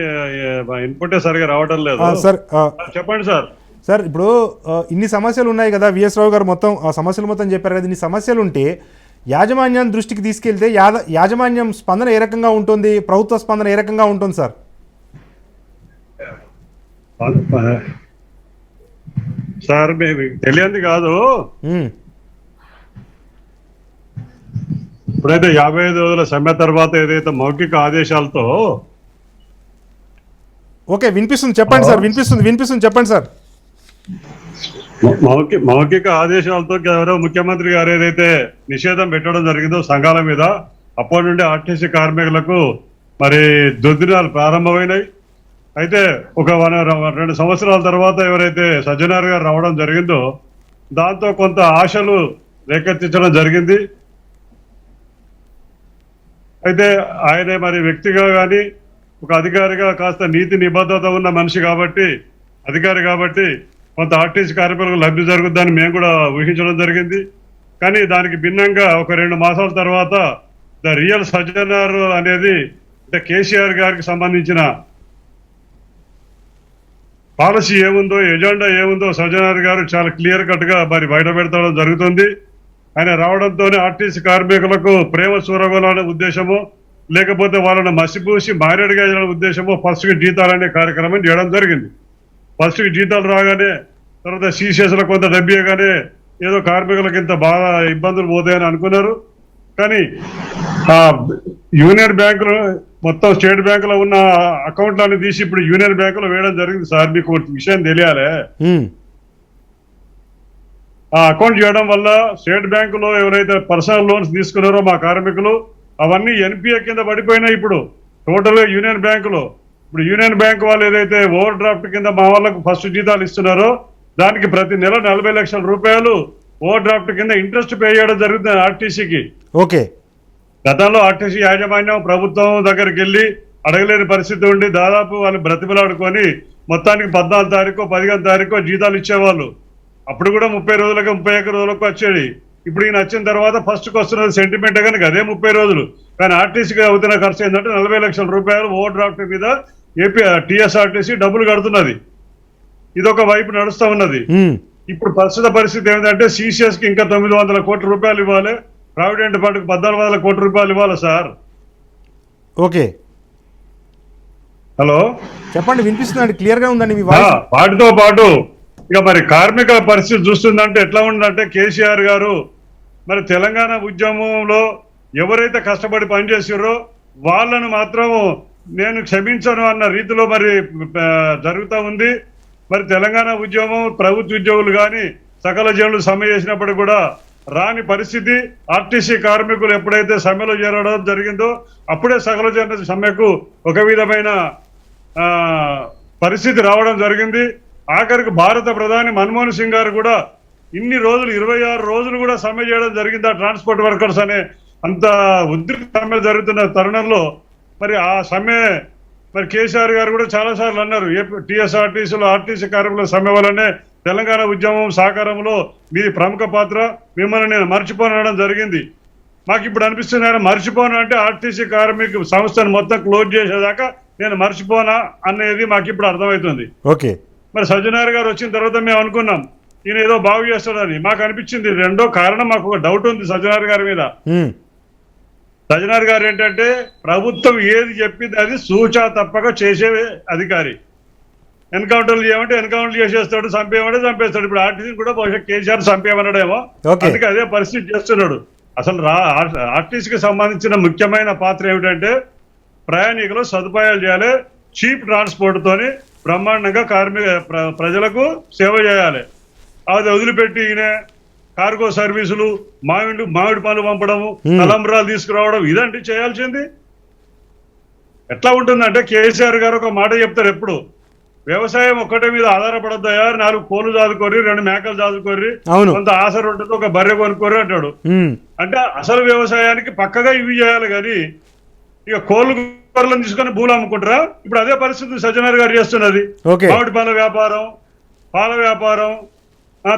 ఇన్పుట్ సరిగా రావడం లేదు సార్. చెప్పండి సార్. సార్ ఇప్పుడు ఇన్ని సమస్యలు ఉన్నాయి కదా, విఎస్ రావు గారు మొత్తం ఆ సమస్యలు మొత్తం చెప్పారు కదా, ఇన్ని సమస్యలు ఉంటే యాజమాన్యం దృష్టికి తీసుకెళ్తే యాజమాన్యం స్పందన ఏ రకంగా ఉంటుంది, ప్రభుత్వ స్పందన ఏ రకంగా ఉంటుంది సార్? సార్ తెలియంది కాదు, ఇప్పుడైతే 55 రోజుల సమ్మె తర్వాత ఏదైతే మౌఖిక ఆదేశాలతో ఓకే వినిపిస్తుంది చెప్పండి సార్, వినిపిస్తుంది చెప్పండి సార్. మౌఖిక ఆదేశాలతో గౌరవ ముఖ్యమంత్రి గారు ఏదైతే నిషేధం పెట్టడం జరిగిందో సంఘాల మీద, అప్పటి నుండి ఆర్టీసీ కార్మికులకు మరి దుర్దినాలు ప్రారంభమైనాయి. అయితే ఒక 2 సంవత్సరాల తర్వాత ఎవరైతే సజ్జనార్ గారు రావడం జరిగిందో దాంతో కొంత ఆశలు రేకెత్తించడం జరిగింది. అయితే ఆయన మరి వ్యక్తిగా కానీ ఒక అధికారిగా కాస్త నీతి నిబద్ధత ఉన్న మనిషి కాబట్టి, అధికారి కాబట్టి కొంత ఆర్టీసీ కార్మికులకు లబ్ధి జరుగుతుందని మేము కూడా ఊహించడం జరిగింది. కానీ దానికి భిన్నంగా ఒక 2 మాసాల తర్వాత ద రియల్ సజ్జనార్ అనేది అంటే కేసీఆర్ గారికి సంబంధించిన పాలసీ ఏముందో, ఎజెండా ఏముందో సజ్జనార్ గారు చాలా క్లియర్ కట్ గా మరి బయట పెడతాడం జరుగుతుంది. ఆయన రావడంతోనే ఆర్టీసీ కార్మికులకు ప్రేమ చూరగొలాలనే ఉద్దేశమో లేకపోతే వాళ్ళని మసిపూసి మారేడుగా చేయాలనే ఉద్దేశమో ఫస్ట్కి జీతాలనే కార్యక్రమం చేయడం జరిగింది. ఫస్ట్కి జీతాలు రాగానే తర్వాత సీసీఎస్లో కొంత డబ్బియగానే ఏదో కార్మికులకు ఇంత బాగా ఇబ్బందులు పోతాయని అనుకున్నారు. కానీ యూనియన్ బ్యాంకులు మొత్తం స్టేట్ బ్యాంకులో ఉన్న అకౌంట్లన్నీ తీసి ఇప్పుడు యూనియన్ బ్యాంకులో వేయడం జరిగింది. సార్ మీకు విషయం తెలియాలి, ఆ అకౌంట్ చేయడం వల్ల స్టేట్ బ్యాంకులో ఎవరైతే పర్సనల్ లోన్స్ తీసుకున్నారో మా కార్మికులు అవన్నీ ఎన్పిఏ కింద పడిపోయినాయి. ఇప్పుడు టోటల్ గా యూనియన్ బ్యాంకులో ఇప్పుడు యూనియన్ బ్యాంక్ వాళ్ళు ఏదైతే ఓవర్ డ్రాఫ్ట్ కింద మా వాళ్ళకు ఫస్ట్ జీతాలు ఇస్తున్నారో దానికి ప్రతి నెల 40 లక్షల రూపాయలు ఓవర్ డ్రాఫ్ట్ కింద ఇంట్రెస్ట్ పే చేయడం జరుగుతుంది ఆర్టీసీకి. ఓకే. గతంలో ఆర్టీసీ యాజమాన్యం ప్రభుత్వం దగ్గరికి వెళ్ళి అడగలేని పరిస్థితి ఉండి దాదాపు వాళ్ళు బ్రతిమలాడుకొని మొత్తానికి 14 తారీఖు 15 తారీఖు జీతాలు ఇచ్చేవాళ్ళు. అప్పుడు కూడా 30 రోజులకు 31 రోజులకు వచ్చేది. ఇప్పుడు ఈయన వచ్చిన తర్వాత ఫస్ట్కి వస్తున్నది సెంటిమెంట్ కనుక అదే 30 రోజులు. కానీ ఆర్టీసీకి అవుతున్న ఖర్చు ఏంటంటే 40 లక్షల రూపాయలు ఓవర్ డ్రాఫ్ట్ మీద ఏపీ టీఎస్ఆర్టీసీ డబ్బులు కడుతున్నది. ఇదొక వైపు నడుస్తూ ఉన్నది. ఇప్పుడు ప్రస్తుత పరిస్థితి ఏమిటంటే సిసిఎస్ కి ఇంకా 900 కోట్ల రూపాయలు ఇవ్వాలి, ప్రావిడెంట్ ఫండ్కి 1400 కోట్ల రూపాయలు ఇవ్వాలి సార్. ఓకే, హలో చెప్పండి, వినిపిస్తుందండి, క్లియర్ గా ఉందండి మీ వాయిస్. వాటితో పాటు ఇక మరి కార్మికుల పరిస్థితి చూస్తుందంటే ఎట్లా ఉందంటే కేసీఆర్ గారు మరి తెలంగాణ ఉద్యమంలో ఎవరైతే కష్టపడి పనిచేసారో వాళ్ళను మాత్రం నేను క్షమించను అన్న రీతిలో మరి జరుగుతూ ఉంది. మరి తెలంగాణ ఉద్యమం ప్రభుత్వ ఉద్యోగులు కానీ సకల జనులు సమ్మె చేసినప్పుడు కూడా రాని పరిస్థితి. ఆర్టీసీ కార్మికులు ఎప్పుడైతే సమ్మెలో చేరడం జరిగిందో అప్పుడే సకల జన సమ్మెకు ఒక విధమైన పరిస్థితి రావడం జరిగింది. ఆఖరికి భారత ప్రధాని మన్మోహన్ సింగ్ గారు కూడా ఇన్ని రోజులు 26 రోజులు కూడా సమ్మె చేయడం జరిగింది. ఆ ట్రాన్స్పోర్ట్ వర్కర్స్ అనే అంత ఉధృత సమ్మె జరుగుతున్న తరుణంలో మరి ఆ సమ్మె మరి కేసీఆర్ గారు కూడా చాలాసార్లు అన్నారు, టీఎస్ఆర్టీసీలో ఆర్టీసీ కార్మికుల సమ్మె వల్లనే తెలంగాణ ఉద్యమం సాకారంలో మీది ప్రముఖ పాత్ర, మిమ్మల్ని నేను మర్చిపోనడం జరిగింది. మాకు ఇప్పుడు అనిపిస్తుంది ఆయన మర్చిపోను అంటే ఆర్టీసీ కార్మిక సంస్థను మొత్తం క్లోజ్ చేసేదాకా నేను మర్చిపోనా అనేది మాకు ఇప్పుడు అర్థమవుతుంది. ఓకే, మరి సజ్జనార్ గారు వచ్చిన తర్వాత మేము అనుకున్నాం ఈయన ఏదో బాగు చేస్తాడని. మాకు అనిపించింది రెండో కారణం, మాకు ఒక డౌట్ ఉంది సజ్జనార్ గారి మీద. సజ్జనార్ గారు ఏంటంటే ప్రభుత్వం ఏది చెప్పింది అది సూచా తప్పక చేసే అధికారి. ఎన్కౌంటర్లు చేయమంటే ఎన్కౌంటర్ చేసేస్తాడు, చంపేయమంటే చంపేస్తాడు. ఇప్పుడు ఆర్టీసీ కూడా బహుశా కేసీఆర్ చంపేయమన్నాడేమో, అందుకే అదే పరిస్థితి చేస్తున్నాడు. అసలు ఆర్టీసీకి సంబంధించిన ముఖ్యమైన పాత్ర ఏమిటంటే ప్రయాణికులు సదుపాయాలు చేయాలి, చీప్ ట్రాన్స్పోర్ట్ తోని బ్రహ్మాండంగా ప్రజలకు సేవ చేయాలి. అది వదిలిపెట్టి ఈయన కార్గో సర్వీసులు, మామిడి పనులు పంపడము, తలంబ్రాలు తీసుకురావడం, ఇదండి చేయాల్సింది. ఎట్లా ఉంటుందంటే కేసీఆర్ గారు ఒక మాట చెప్తారు ఎప్పుడు, వ్యవసాయం ఒక్కటే మీద ఆధారపడద్దాయా, 4 కోళ్ళు చాదుకోర్రి, 2 మేకలు చాదుకోర్రి, కొంత ఆసరు ఉంటుంది, ఒక బర్రె కొనుక్కోర్రి అంటాడు. అంటే అసలు వ్యవసాయానికి పక్కగా ఇవి చేయాలి కానీ ఇక కోళ్ళను తీసుకొని భూలు అమ్ముకుంటారా? ఇప్పుడు అదే పరిస్థితి సజ్జనార్ గారు చేస్తున్నది. మామిడి పళ్ళ వ్యాపారం, పాల వ్యాపారం,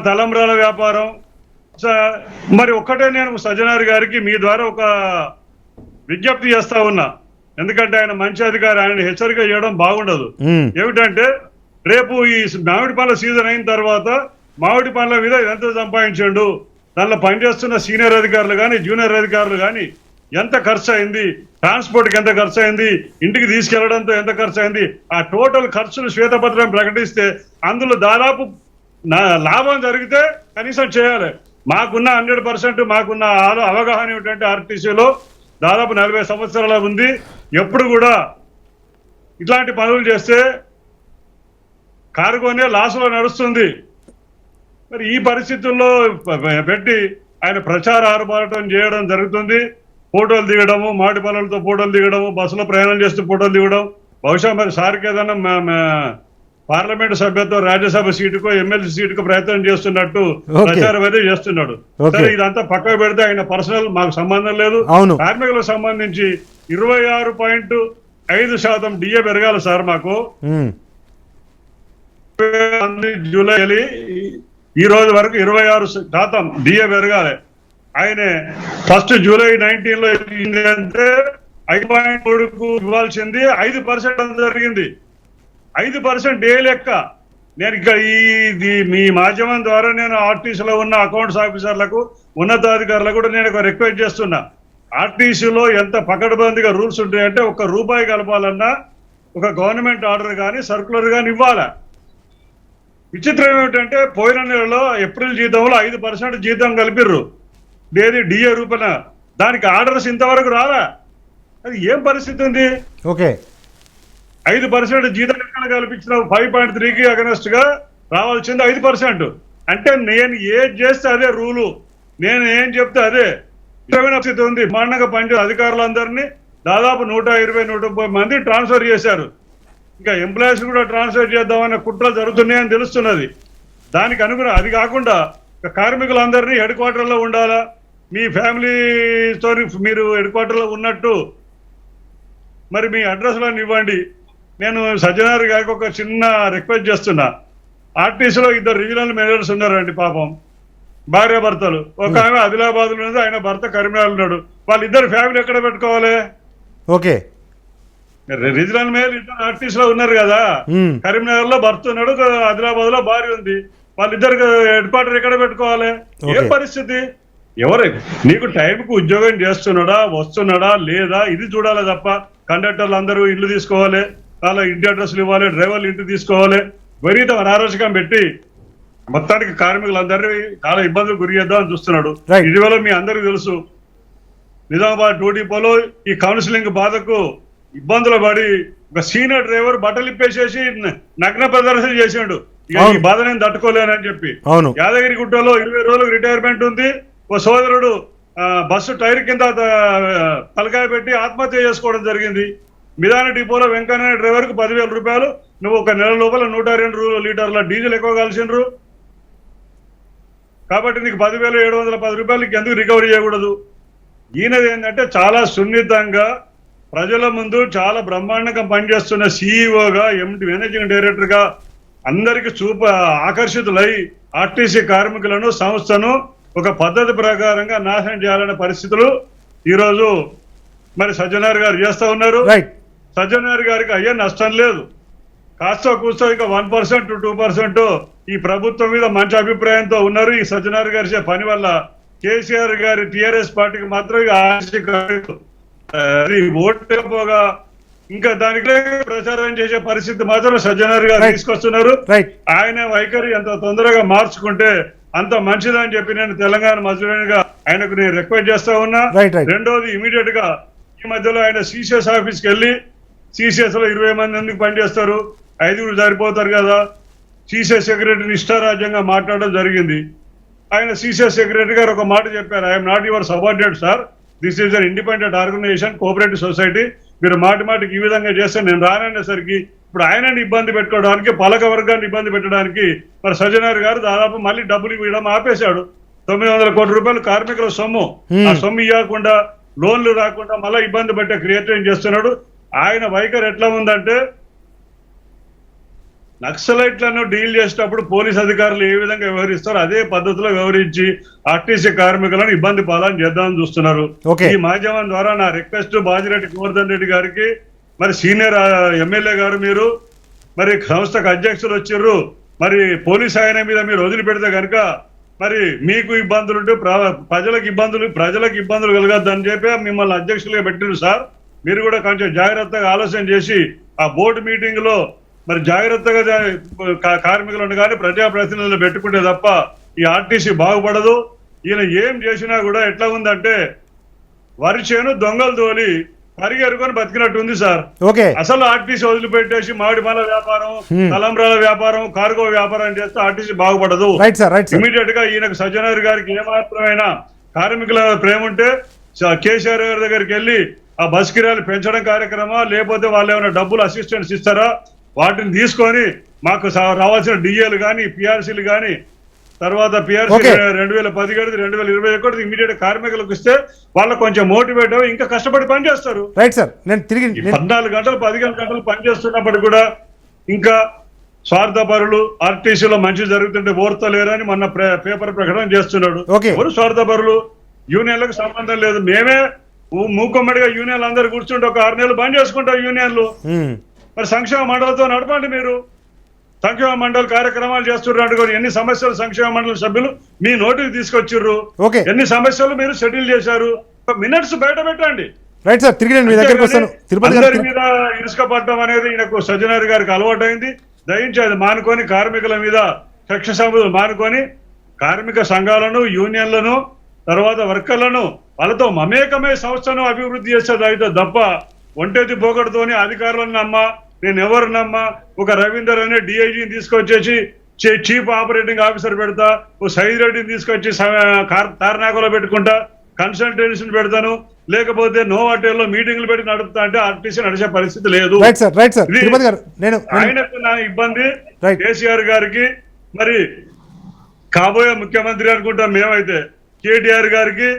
తలంబ్రాల వ్యాపారం. మరి ఒక్కటే నేను సజ్జనార్ గారికి మీ ద్వారా ఒక విజ్ఞప్తి చేస్తా ఉన్నా, ఎందుకంటే ఆయన మంచి అధికారి, ఆయన హెచ్చరిక చేయడం బాగుండదు. ఏమిటంటే రేపు ఈ మామిడి పళ్ళ సీజన్ అయిన తర్వాత మామిడి పళ్ళ మీద ఎంత సంపాదించండు, దానిలో పనిచేస్తున్న సీనియర్ అధికారులు కానీ జూనియర్ అధికారులు కానీ ఎంత ఖర్చు అయింది, ట్రాన్స్పోర్ట్కి ఎంత ఖర్చు అయింది, ఇంటికి తీసుకెళ్లడంతో ఎంత ఖర్చు అయింది, ఆ టోటల్ ఖర్చులు శ్వేతపత్రం ప్రకటిస్తే అందులో దాదాపు లాభం జరిగితే కనీసం చేయాలి. మాకున్న 100% మాకున్న అవగాహన ఏమిటంటే ఆర్టీసీలో దాదాపు 40 సంవత్సరాల ఉంది, ఎప్పుడు కూడా ఇట్లాంటి పనులు చేస్తే కార్గోనే లాస్లో నడుస్తుంది. మరి ఈ పరిస్థితుల్లో పెట్టి ఆయన ప్రచార ఆర్భాటం చేయడం జరుగుతుంది. ఫోటోలు దిగడము, మామిడి పళ్ళతో ఫోటోలు దిగడము, బస్సులో ప్రయాణం చేస్తూ ఫోటోలు దిగడం. బహుశా మరి సార్కి ఏదైనా పార్లమెంట్ సభ్యత్వం, రాజ్యసభ సీటుకో ఎమ్మెల్సీ సీటుకో ప్రయత్నం చేస్తున్నట్టు ప్రచారం అయితే చేస్తున్నాడు. సరే, ఇదంతా పక్కకు పెడితే ఆయన పర్సనల్, మాకు సంబంధం లేదు. కార్మికులకు సంబంధించి 26.5% డిఏ పెరగాలి సార్. మాకు జూలై ఈ రోజు వరకు 26% డిఏ పెరగాలి. ఆయన 1 జూలై 19లో అంటే 5.3కు ఇవ్వాల్సింది 5% జరిగింది. 5% ఏ లెక్క? నేను ఇక్కడ మీ మాధ్యమం ద్వారా నేను ఆర్టీసీలో ఉన్న అకౌంట్స్ ఆఫీసర్లకు, ఉన్నతాధికారులకు కూడా నేను ఒక రిక్వెస్ట్ చేస్తున్నా. ఆర్టీసీలో ఎంత పకడ్బందీగా రూల్స్ ఉంటాయంటే ₹1 కలపాలన్నా ఒక గవర్నమెంట్ ఆర్డర్ కానీ సర్కులర్ కానీ ఇవ్వాలా. విచిత్రం ఏమిటంటే పోయిన నెలలో ఏప్రిల్ జీతంలో 5% జీతం కలిపిర్రు, ఏది డిఏ రూపణ. దానికి ఆర్డర్స్ ఇంతవరకు రాలా. అది ఏం పరిస్థితి ఉంది? 5% జీతం ఎక్కడ కల్పించిన 5.3కి అగనెస్ట్ గా రావాల్సింది 5%. అంటే నేను ఏది చేస్తే అదే రూలు, నేను ఏం చెప్తే అదే. పరిస్థితి ఉంది. మాండంగా పనిచేసే అధికారులందరినీ దాదాపు 120-130 మంది ట్రాన్స్ఫర్ చేశారు. ఇంకా ఎంప్లాయీస్ కూడా ట్రాన్స్ఫర్ చేద్దామనే కుట్రలు జరుగుతున్నాయని తెలుస్తున్నది. దానికి అనుగుణ అది కాకుండా కార్మికులందరినీ హెడ్ క్వార్టర్లో ఉండాలా, మీ ఫ్యామిలీతో మీరు హెడ్ క్వార్టర్లో ఉన్నట్టు మరి మీ అడ్రస్లను ఇవ్వండి. నేను సజ్జనార్ గారికి ఒక చిన్న రిక్వెస్ట్ చేస్తున్నా. ఆర్టీసీలో 2 రీజనల్ మేనేజర్స్ ఉన్నారండి, పాపం భార్యాభర్తలు. ఒక ఆమె ఆదిలాబాద్ లో ఉంది, ఆయన భర్త కరీంనగర్ ఉన్నాడు. వాళ్ళిద్దరు ఫ్యామిలీ ఎక్కడ పెట్టుకోవాలి? రీజనల్ మేనేజర్ 2 ఆర్టీసీలో ఉన్నారు కదా, కరీంనగర్ లో భర్త ఉన్నాడు, ఆదిలాబాద్ లో భార్య ఉంది. వాళ్ళిద్దరు హెడ్ క్వార్టర్ ఎక్కడ పెట్టుకోవాలి? ఏ పరిస్థితి? ఎవరు నీకు టైంకు ఉద్యోగం చేస్తున్నాడా, వస్తున్నాడా లేదా, ఇది చూడాలి తప్ప కండక్టర్లు అందరూ ఇల్లు తీసుకోవాలి, వాళ్ళ ఇంటి అడ్రస్లు ఇవ్వాలి, డ్రైవర్లు ఇంటి తీసుకోవాలి. విపరీతం అనారోగ్యం పెట్టి మొత్తానికి కార్మికులందరినీ చాలా ఇబ్బందులు గురి చేద్దామని చూస్తున్నాడు. ఇటీవల మీ అందరికీ తెలుసు, నిజామాబాద్ 2 డిపోలో ఈ కౌన్సిలింగ్ బాధకు ఇబ్బందులు పడి ఒక సీనియర్ డ్రైవర్ బట్టలు ఇప్పేసేసి నగ్న ప్రదర్శన చేసాడు. ఈ బాధ నేను తట్టుకోలేనని చెప్పి యాదగిరి గుట్టలో 20 రోజులకు రిటైర్మెంట్ ఉంది. ఓ సోదరుడు బస్సు టైర్ కింద తలకాయ పెట్టి ఆత్మహత్య చేసుకోవడం జరిగింది. మిదాన డిపోలో వెంకన్న డ్రైవర్ కు 10,000 రూపాయలు, నువ్వు ఒక నెల లోపల 102 లీటర్ల డీజిల్ ఎక్కువ కలిసిండ్రు కాబట్టి నీకు 10,710 రూపాయలకి ఎందుకు రికవరీ చేయకూడదు? ఈయనది ఏంటంటే చాలా సున్నితంగా ప్రజల ముందు చాలా బ్రహ్మాండంగా పనిచేస్తున్న సీఈఓగా, ఎండి మేనేజింగ్ డైరెక్టర్ గా అందరికి ఆకర్షితులై ఆర్టీసీ కార్మికులను, సంస్థను ఒక పద్ధతి ప్రకారంగా నాశనం చేయాలనే పరిస్థితులు ఈరోజు మరి సజ్జనార్ గారు చేస్తా ఉన్నారు. సజ్జనార్ గారికి అయ్యే నష్టం లేదు. కాస్త కూస్తో ఇక 1% 2% ఈ ప్రభుత్వం మీద మంచి అభిప్రాయంతో ఉన్నారు. ఈ సజ్జనార్ గారి పని వల్ల కేసీఆర్ గారి టీఆర్ఎస్ పార్టీకి మాత్రం ఓటుగా ఇంకా దానికి ప్రచారం చేసే పరిస్థితి మాత్రం సజ్జనార్ గారు తీసుకొస్తున్నారు. ఆయన వైఖరి ఎంత తొందరగా మార్చుకుంటే అంత మంచిదని చెప్పి నేను తెలంగాణ మజురునిగా ఆయనకు నేను రిక్వెస్ట్ చేస్తా ఉన్నా. రెండోది, ఇమీడియట్ గా ఈ మధ్యలో ఆయన సిసిఎస్ ఆఫీస్కి వెళ్ళి సిసిఎస్ లో 20 మంది ఎందుకు పనిచేస్తారు, 5 సరిపోతారు కదా, సిసిఎస్ సెక్రటరీని ఇష్టారాజ్యంగా మాట్లాడడం జరిగింది. ఆయన సిసిఎస్ సెక్రటరీ గారు ఒక మాట చెప్పారు, I'm not your subordinate sir, this is an independent organisation, cooperative society, మీరు మాటికి ఈ విధంగా చేస్తే నేను రాననేసరికి ఇప్పుడు ఆయనని ఇబ్బంది పెట్టుకోవడానికి, పాలక వర్గాన్ని ఇబ్బంది పెట్టడానికి మరి సజ్జనార్ గారు దాదాపు మళ్ళీ డబ్బులు ఇవ్వడం ఆపేశాడు. 900 కోట్ల రూపాయలు కార్మికుల సొమ్ము, ఆ సొమ్ము ఇవ్వకుండా లోన్లు రాకుండా మళ్ళీ ఇబ్బంది పెట్టే క్రియేటింగ్ చేస్తున్నాడు. ఆయన వైఖరి ఎట్లా ఉందంటే, నక్సలైట్లను డీల్ చేసేటప్పుడు పోలీస్ అధికారులు ఏ విధంగా వ్యవహరిస్తారో అదే పద్ధతిలో వ్యవహరించి ఆర్టీసీ కార్మికులను ఇబ్బంది పాలని చేద్దామని చూస్తున్నారు. ఈ మాధ్యమం ద్వారా నా రిక్వెస్ట్ బాజిరెడ్డి గోవర్ధన్ రెడ్డి గారికి, మరి సీనియర్ ఎమ్మెల్యే గారు, మీరు మరి సంస్థకు అధ్యక్షులు వచ్చిర్రు, మరి పోలీస్ ఆయన మీద మీరు వదిలిపెడితే కనుక మరి మీకు ఇబ్బందులు ఉంటే ప్రజలకు ఇబ్బందులు కలగద్దని చెప్పి మిమ్మల్ని అధ్యక్షులుగా పెట్టిండ్రు సార్. మీరు కూడా కొంచెం జాగ్రత్తగా ఆలోచన చేసి ఆ బోర్డు మీటింగ్ లో మరి జాగ్రత్తగా కార్మికులను కానీ ప్రజాప్రతినిధులు పెట్టుకుంటే తప్ప ఈ ఆర్టీసీ బాగుపడదు. ఈయన ఏం చేసినా కూడా ఎట్లా ఉందంటే వరి చేను దొంగలు తోలి పరిగెరుకొని బతికినట్టు ఉంది సార్. అసలు ఆర్టీసీ వదిలిపెట్టేసి మామిడిపాల వ్యాపారం, తలంబ్రాల వ్యాపారం, కార్గో వ్యాపారం చేస్తే ఆర్టీసీ బాగుపడదు. ఇమీడియట్ గా ఈయనకు సజ్జనార్ గారికి ఏమాత్రమైనా కార్మికుల ప్రేమ ఉంటే కేసీఆర్ గారి దగ్గరికి వెళ్ళి ఆ బస్ కిరాయిలు పెంచడం కార్యక్రమమా, లేకపోతే వాళ్ళు ఏమైనా డబ్బులు అసిస్టెన్స్ ఇస్తారా, వాటిని తీసుకొని మాకు రావాల్సిన డిఏలు కానీ పిఆర్సీలు కానీ, తర్వాత పిఆర్సీ 2017 2021 ఇమీడియట్ కార్మికులకు ఇస్తే వాళ్ళకు కొంచెం మోటివేట్ అయ్యి ఇంకా కష్టపడి పనిచేస్తారు. 14 గంటలు 15 గంటలు పనిచేస్తున్నప్పుడు కూడా ఇంకా స్వార్థపరులు ఆర్టీసీలో మంచి జరుగుతుంటే ఓర్తలేరని మొన్న పేపర్ ప్రకటన చేస్తున్నాడు. ఎవరు స్వార్థపరులు? యూనియన్లకు సంబంధం లేదు. మేమే మూకుమ్మడిగా యూనియన్లు అందరు కూర్చుంటే ఒక 6 నెలలు బంద్ చేసుకుంటాం యూనియన్లు. మరి సంక్షేమ మండలితో నడపండి. మీరు సంక్షేమ మండలి కార్యక్రమాలు చేస్తున్నారు. ఎన్ని సమస్యలు సంక్షేమ మండలి సభ్యులు మీ నోటికి తీసుకొచ్చిర్రు, ఎన్ని సమస్యలు మీరు సెటిల్ చేశారు, మినిట్స్ బయట పెట్టండి. అందరి మీద ఇసుక పట్టడం అనేది ఈయనకు సజ్జనార్ గారికి అలవాటైంది. దయించి అది మానుకొని కార్మికుల మీద కక్ష సాంపులు మానుకొని కార్మిక సంఘాలను, యూనియన్లను, తర్వాత వర్కర్లను వాళ్ళతో మమేకమే సంస్థను అభివృద్ధి చేసేది అయితే తప్ప ఒంటెత్తి పోగొడుతోని అధికారులను నమ్మా, నేను ఎవరు నమ్మా, ఒక రవీందర్ అనే డిఐజీని తీసుకొచ్చేసి చీఫ్ ఆపరేటింగ్ ఆఫీసర్ పెడతా, ఓ సైద్ రెడ్డిని తీసుకొచ్చి తారనాకలో పెట్టుకుంటా, కన్సల్టెన్సీని పెడతాను, లేకపోతే నోవాటేల్లో మీటింగ్లు పెట్టి నడుపుతా అంటే ఆర్టీసీ నడిచే పరిస్థితి లేదు. ఆయనకు నా ఇబ్బంది కేసీఆర్ గారికి, మరి కాబోయే ముఖ్యమంత్రి అనుకుంటాం మేమైతే, కేటీఆర్ గారికి,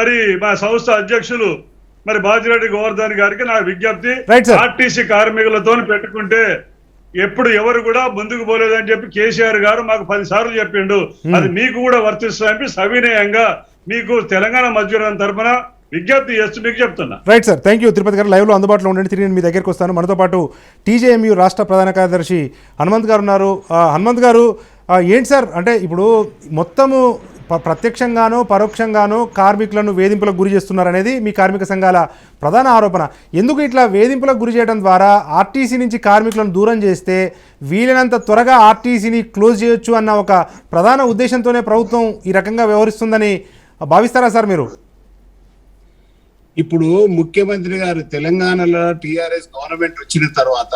మరి మా సంస్థ అధ్యక్షులు మరి బాజిరెడ్డి గోవర్ధన్ గారికి నా విజ్ఞప్తి, ఆర్టీసీ కార్మికులతో పెట్టుకుంటే ఎప్పుడు ఎవరు కూడా ముందుకు పోలేదని చెప్పి కేసీఆర్ గారు మాకు 10 సార్లు చెప్పిండు. అది మీకు కూడా వర్తిస్తుందని సవినయంగా మీకు తెలంగాణ మధ్యవర్గం తరఫున విజ్ఞప్తి చేస్తూ మీకు చెప్తున్నా. Right sir, thank you. Tirupati గారు లైవ్ లో అందుబాటులో ఉండండి. తిరిగి నేను మీ దగ్గరికి వస్తాను. మనతో పాటు టీజేఎంయూ రాష్ట్ర ప్రధాన కార్యదర్శి హనుమంత్ గారు ఉన్నారు. హనుమంత్ గారు, ఏంటి సార్ అంటే ఇప్పుడు మొత్తము ప్రత్యక్షంగానో పరోక్షంగానో కార్మికులను వేధింపులకు గురి చేస్తున్నారనేది మీ కార్మిక సంఘాల ప్రధాన ఆరోపణ. ఎందుకు ఇట్లా వేధింపులకు గురి చేయడం ద్వారా ఆర్టీసీ నుంచి కార్మికులను దూరం చేస్తే వీలైనంత త్వరగా ఆర్టీసీని క్లోజ్ చేయొచ్చు అన్న ఒక ప్రధాన ఉద్దేశంతోనే ప్రభుత్వం ఈ రకంగా వ్యవహరిస్తుందని భావిస్తారా సార్ మీరు? ఇప్పుడు ముఖ్యమంత్రి గారు తెలంగాణలో టీఆర్ఎస్ గవర్నమెంట్ వచ్చిన తర్వాత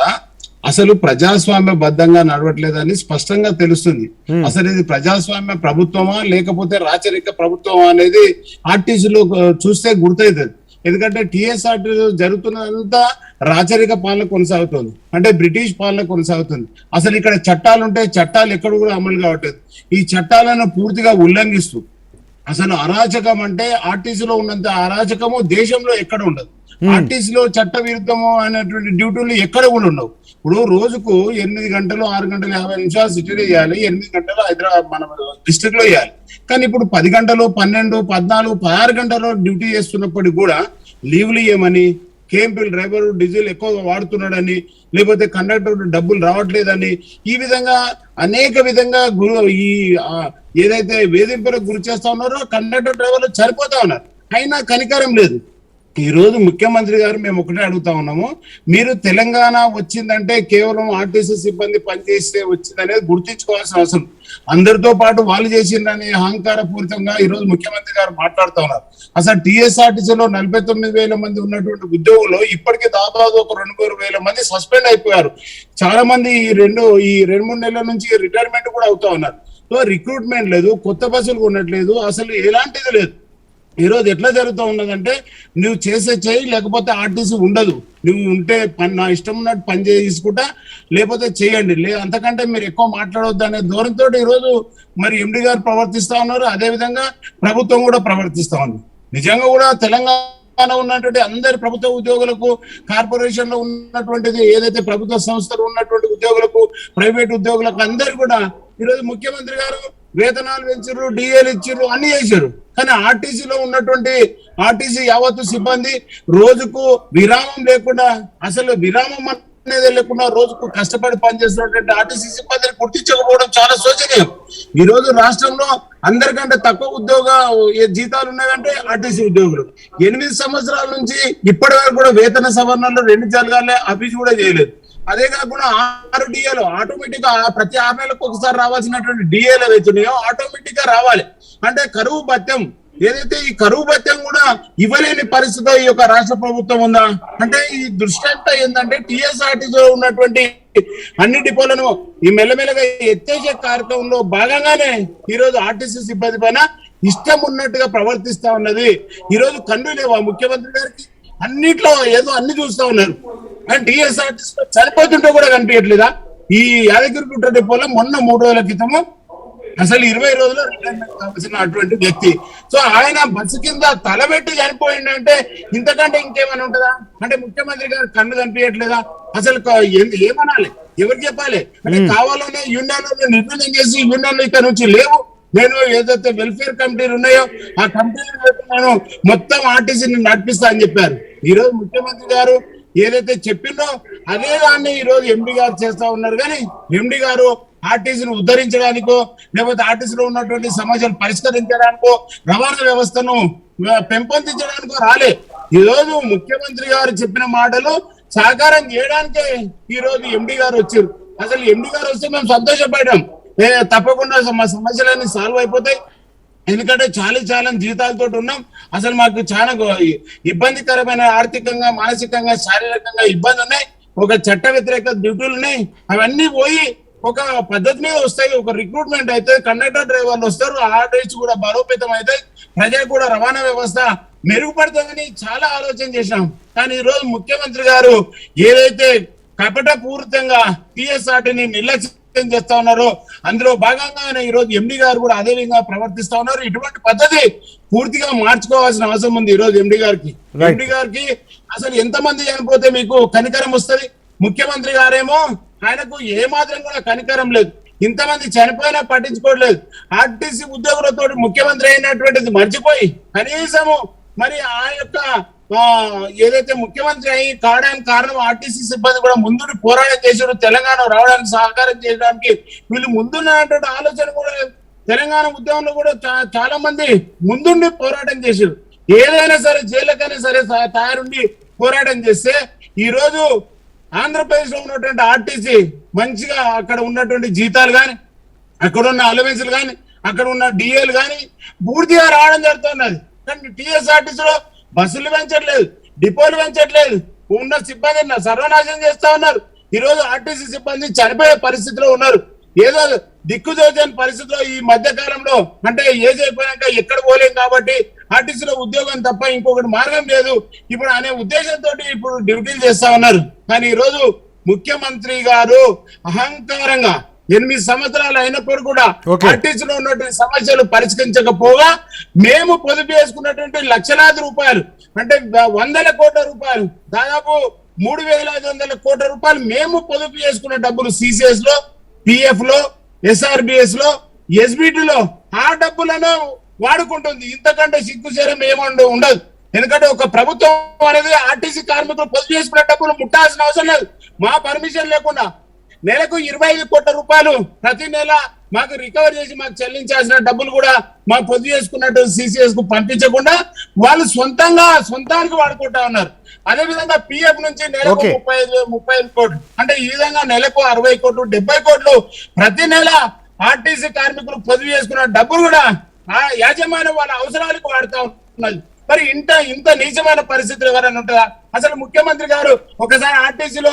అసలు ప్రజాస్వామ్య బద్దంగా నడవట్లేదని స్పష్టంగా తెలుస్తుంది. అసలు ఇది ప్రజాస్వామ్య ప్రభుత్వమా లేకపోతే రాచరిక ప్రభుత్వమా అనేది ఆర్టీసీలో చూస్తే గుర్తవుతుంది. ఎందుకంటే టీఎస్ఆర్టీ జరుగుతున్నదంతా రాచరిక పాలన కొనసాగుతుంది, అంటే బ్రిటిష్ పాలన కొనసాగుతుంది. అసలు ఇక్కడ చట్టాలు ఉంటే చట్టాలు ఎక్కడ కూడా అమలు కావట్లేదు. ఈ చట్టాలను పూర్తిగా ఉల్లంఘిస్తూ అసలు అరాచకం అంటే ఆర్టీసీలో ఉన్నంత అరాచకము దేశంలో ఎక్కడ ఉండదు. ఆర్టీసీలో చట్ట విరుద్ధము అనేటువంటి డ్యూటీలు ఎక్కడ కూడా ఉండవు. ఇప్పుడు రోజుకు 8 గంటలు 6 గంటలు 50 నిమిషాలు సిటీలో చేయాలి, 8 గంటలు హైదరాబాద్ మన డిస్ట్రిక్ట్ లో చేయాలి. కానీ ఇప్పుడు 10 గంటలు 12 14 16 గంటలు డ్యూటీ చేస్తున్నప్పటికీ కూడా లీవ్లు ఇవ్వమని, కేఎంపీఎల్ డ్రైవర్ డీజిల్ ఎక్కువ వాడుతున్నాడని, లేకపోతే కండక్టర్ డబ్బులు రావట్లేదని, ఈ విధంగా అనేక విధంగా ఈ ఏదైతే వేధింపులకు గురి చేస్తా ఉన్నారో కండక్టర్ డ్రైవర్లు చనిపోతా ఉన్నారు. అయినా కనికరం లేదు. ఈ రోజు ముఖ్యమంత్రి గారు మేము ఒకటే అడుగుతా ఉన్నాము, మీరు తెలంగాణ వచ్చిందంటే కేవలం ఆర్టీసీ సిబ్బంది పనిచేస్తే వచ్చిందనేది గుర్తించుకోవాల్సిన అవసరం. అందరితో పాటు వాళ్ళు చేసిందని అహంకార పూరితంగా ఈ రోజు ముఖ్యమంత్రి గారు మాట్లాడుతూ ఉన్నారు. అసలు టీఎస్ఆర్టీసీలో 49,000 మంది ఉన్నటువంటి ఉద్యోగులు ఇప్పటికే దాదాపు ఒక 2,000 మంది సస్పెండ్ అయిపోయారు. చాలా మంది ఈ 2-3 నెలల నుంచి రిటైర్మెంట్ కూడా అవుతా ఉన్నారు. సో రిక్రూట్మెంట్ లేదు, కొత్త బస్సులు కొనట్లేదు, అసలు ఎలాంటిది లేదు. ఈ రోజు ఎట్లా జరుగుతూ ఉన్నదంటే, నువ్వు చేయి లేకపోతే ఆర్టీసీ ఉండదు, నువ్వు ఉంటే నా ఇష్టం ఉన్నట్టు పని చేసుకుంటా లేకపోతే చేయండి, అంతకంటే మీరు ఎక్కువ మాట్లాడవద్దు అనే ధోరణితో ఈ రోజు మరి ఎండి గారు ప్రవర్తిస్తా ఉన్నారు. అదే విధంగా ప్రభుత్వం కూడా ప్రవర్తిస్తా ఉంది. నిజంగా కూడా తెలంగాణ ఉన్నటువంటి అందరి ప్రభుత్వ ఉద్యోగులకు, కార్పొరేషన్ లో ఉన్నటువంటిది ఏదైతే ప్రభుత్వ సంస్థలు ఉన్నటువంటి ఉద్యోగులకు, ప్రైవేట్ ఉద్యోగులకు అందరు కూడా ఈరోజు ముఖ్యమంత్రి గారు వేతనాలు పెంచారు, డిఏలు ఇచ్చారు, అన్ని చేశారు. కానీ ఆర్టీసీలో ఉన్నటువంటి ఆర్టీసీ యావత్తు సిబ్బంది రోజుకు విరామం లేకుండా, అసలు విరామం అనేది లేకుండా రోజుకు కష్టపడి పనిచేస్తున్నటువంటి ఆర్టీసీ సిబ్బందిని గుర్తించకపోవడం చాలా శోచనీయం. ఈ రోజు రాష్ట్రంలో అందరికంటే తక్కువ జీతాలు ఉన్నాయంటే ఆర్టీసీ ఉద్యోగులు. 8 సంవత్సరాల నుంచి ఇప్పటి వరకు కూడా వేతన సవరణలో 2 జరగాలే, అవి కూడా చేయలేదు. అదే కాకుండా 6 డిఏలు ఆటోమేటిక్ గా ప్రతి 6 నెలలకు ఒకసారి రావాల్సినటువంటి డిఏలు అవుతున్నాయో ఆటోమేటిక్ గా రావాలి. అంటే కరువు భత్యం ఏదైతే ఈ కరువు భత్యం కూడా ఇవ్వలేని పరిస్థితి ఈ యొక్క రాష్ట్ర ప్రభుత్వం ఉందా అంటే, ఈ దృష్టాంతం ఏంటంటే టీఎస్ఆర్టీసీలో ఉన్నటువంటి అన్ని డిపోలను ఈ మెల్లమెల్లగా ఎత్తేసే కార్యక్రమంలో భాగంగానే ఈ రోజు ఆర్టీసీ సిబ్బంది పైన ఇష్టం ఉన్నట్టుగా ప్రవర్తిస్తా ఉన్నది. ఈ రోజు కన్ను లేవా ముఖ్యమంత్రి గారికి? అన్నిట్లో ఏదో అన్ని చూస్తా ఉన్నారు. కానీ టీఎస్ఆర్టీసీ చనిపోతుంటే కూడా కనిపించట్లేదా? ఈ యాదగిరిగుట్ట డిపోలో మొన్న 3 రోజుల క్రితము అసలు 20 రోజులు రిటైర్మెంట్ కావాల్సిన అటువంటి వ్యక్తి, సో ఆయన బస్సు కింద తలబెట్టి చనిపోయిందంటే ఇంతకంటే ఇంకేమైనా ఉంటుందా? అంటే ముఖ్యమంత్రి గారు కన్ను కనిపించట్లేదా? అసలు ఏమనాలి, ఎవరు చెప్పాలి? అంటే కావాలనే యూనియన్లు నిర్ణయం చేసి యూనియన్లు ఇక్కడ నుంచి లేవు, నేను ఏదైతే వెల్ఫేర్ కమిటీలు ఉన్నాయో ఆ కమిటీలు నేను మొత్తం ఆర్టీసీని నడిపిస్తా అని చెప్పారు. ఈ రోజు ముఖ్యమంత్రి గారు ఏదైతే చెప్పిందో అదే దాన్ని ఈ రోజు ఎండి గారు చేస్తా ఉన్నారు. కానీ ఎండి గారు ఆర్టీసీని ఉద్ధరించడానికో లేకపోతే ఆర్టీసీలో ఉన్నటువంటి సమస్యలు పరిష్కరించడానికో రవాణా వ్యవస్థను పెంపొందించడానికో రాలే. ఈ రోజు ముఖ్యమంత్రి గారు చెప్పిన మాటలు సాకారం చేయడానికే ఈ రోజు ఎండి గారు వచ్చారు. అసలు ఎండి గారు వస్తే మేము సంతోషపడ్డాం, తప్పకుండా మా సమస్యలన్నీ సాల్వ్ అయిపోతాయి. ఎందుకంటే చాలా జీతాలతో ఉన్నాం, అసలు మాకు చాలా ఇబ్బందికరమైన ఆర్థికంగా, మానసికంగా, శారీరకంగా ఇబ్బంది ఉన్నాయి, ఒక చట్ట వ్యతిరేక డ్యూటీలు ఉన్నాయి, అవన్నీ పోయి ఒక పద్ధతి మీద వస్తాయి. ఒక రిక్రూట్మెంట్ అయితే కండక్టర్ డ్రైవర్లు వస్తారు, ఆర్టీసీ కూడా బలోపేతం అవుతాయి, ప్రజలు కూడా రవాణా వ్యవస్థ మెరుగుపడుతుందని చాలా ఆలోచన చేశాం. కానీ ఈ రోజు ముఖ్యమంత్రి గారు ఏదైతే కపటపూరితంగా టీఎస్ఆర్టీని నిర్లక్ష్యం చేస్తా ఉన్నారు, అందులో భాగంగానే ఈ రోజు ఎండి గారు కూడా అదే విధంగా ప్రవర్తిస్తా ఉన్నారు. ఇటువంటి పద్ధతి పూర్తిగా మార్చుకోవాల్సిన అవసరం ఉంది ఈ రోజు ఎండి గారికి. ఎండి గారికి అసలు ఎంతమంది చనిపోతే మీకు కనికరం వస్తుంది? ముఖ్యమంత్రి గారేమో ఆయనకు ఏ మాత్రం కూడా కనికరం లేదు, ఇంతమంది చనిపోయినా పట్టించుకోవట్లేదు. ఆర్టీసీ ఉద్యోగులతో ముఖ్యమంత్రి అయినటువంటిది మర్చిపోయి కనీసము మరి ఆ యొక్క ఏదైతే ముఖ్యమంత్రి అయ్యి కావడానికి కారణం ఆర్టీసీ సిబ్బంది కూడా ముందుండి పోరాటం చేశారు, తెలంగాణ రావడానికి సహకారం చేయడానికి వీళ్ళు ముందున్నటువంటి ఆలోచన కూడా తెలంగాణ ఉద్యమంలో కూడా చాలా మంది ముందుండి పోరాటం చేశారు. ఏదైనా సరే జైలుకైనా సరే తయారుండి పోరాటం చేస్తే ఈ రోజు ఆంధ్రప్రదేశ్ లో ఉన్నటువంటి ఆర్టీసీ మంచిగా అక్కడ ఉన్నటువంటి జీతాలు కానీ, అక్కడ ఉన్న అలవెన్సులు కానీ, అక్కడ ఉన్న డిఏలు కానీ పూర్తిగా రావడం జరుగుతున్నది. కానీ టీఎస్ఆర్టీసీలో బస్సులు పెంచట్లేదు, డిపోలు పెంచట్లేదు, ఉన్న సిబ్బంది సర్వనాశనం చేస్తా ఉన్నారు. ఈ రోజు ఆర్టీసీ సిబ్బంది చనిపోయే పరిస్థితిలో ఉన్నారు. ఏదో దిక్కుదోచని పరిస్థితిలో ఈ మధ్య కాలంలో అంటే ఏజ్ అయిపోయాక ఎక్కడ పోలేం కాబట్టి ఆర్టీసీలో ఉద్యోగం తప్ప ఇంకొకటి మార్గం లేదు ఇప్పుడు అనే ఉద్దేశంతో ఇప్పుడు డ్యూటీలు చేస్తా ఉన్నారు. కానీ ఈ రోజు ముఖ్యమంత్రి గారు అహంకారంగా 8 సంవత్సరాలు అయినప్పుడు కూడా ఆర్టీసీలో ఉన్నటువంటి సమస్యలు పరిష్కరించకపోగా మేము పొదుపు చేసుకున్నటువంటి లక్షలాది రూపాయలు అంటే 100 కోట్ల రూపాయలు, దాదాపు 3,500 కోట్ల రూపాయలు మేము పొదుపు చేసుకున్న డబ్బులు సిసిఎస్ లో, పిఎఫ్ లో, ఎస్ఆర్బిఎస్ లో, ఎస్బిటిలో ఆ డబ్బులను వాడుకుంటుంది. ఇంతకంటే సిగ్గుచేరం ఏమండదు ఉండదు. ఎందుకంటే ఒక ప్రభుత్వం అనేది ఆర్టీసీ కార్మికులు పొదుపు చేసుకునే డబ్బులు ముట్టాల్సిన అవసరం లేదు. మా పర్మిషన్ లేకుండా నెలకు 25 కోట్ల రూపాయలు ప్రతి నెల మాకు రికవర్ చేసి మాకు చెల్లించాల్సిన డబ్బులు కూడా మాకు పొద్దు చేసుకున్నట్టు CCS కు పంపించకుండా వాళ్ళు సొంతానికి వాడుకుంటా ఉన్నారు. అదే విధంగా PF నుంచి నెలకు 35 కోట్లు అంటే ఈ విధంగా నెలకు 60 కోట్లు 70 కోట్లు ప్రతి నెల RTC కార్మికులు పొదుపు చేసుకున్న డబ్బులు కూడా ఆ యాజమాన్యం వాళ్ళ అవసరాలకు వాడుతూ ఉన్నది. మరి ఇంత నీచమైన పరిస్థితులు ఎవరైనా ఉంటుందా? అసలు ముఖ్యమంత్రి గారు ఒకసారి ఆర్టీసీలో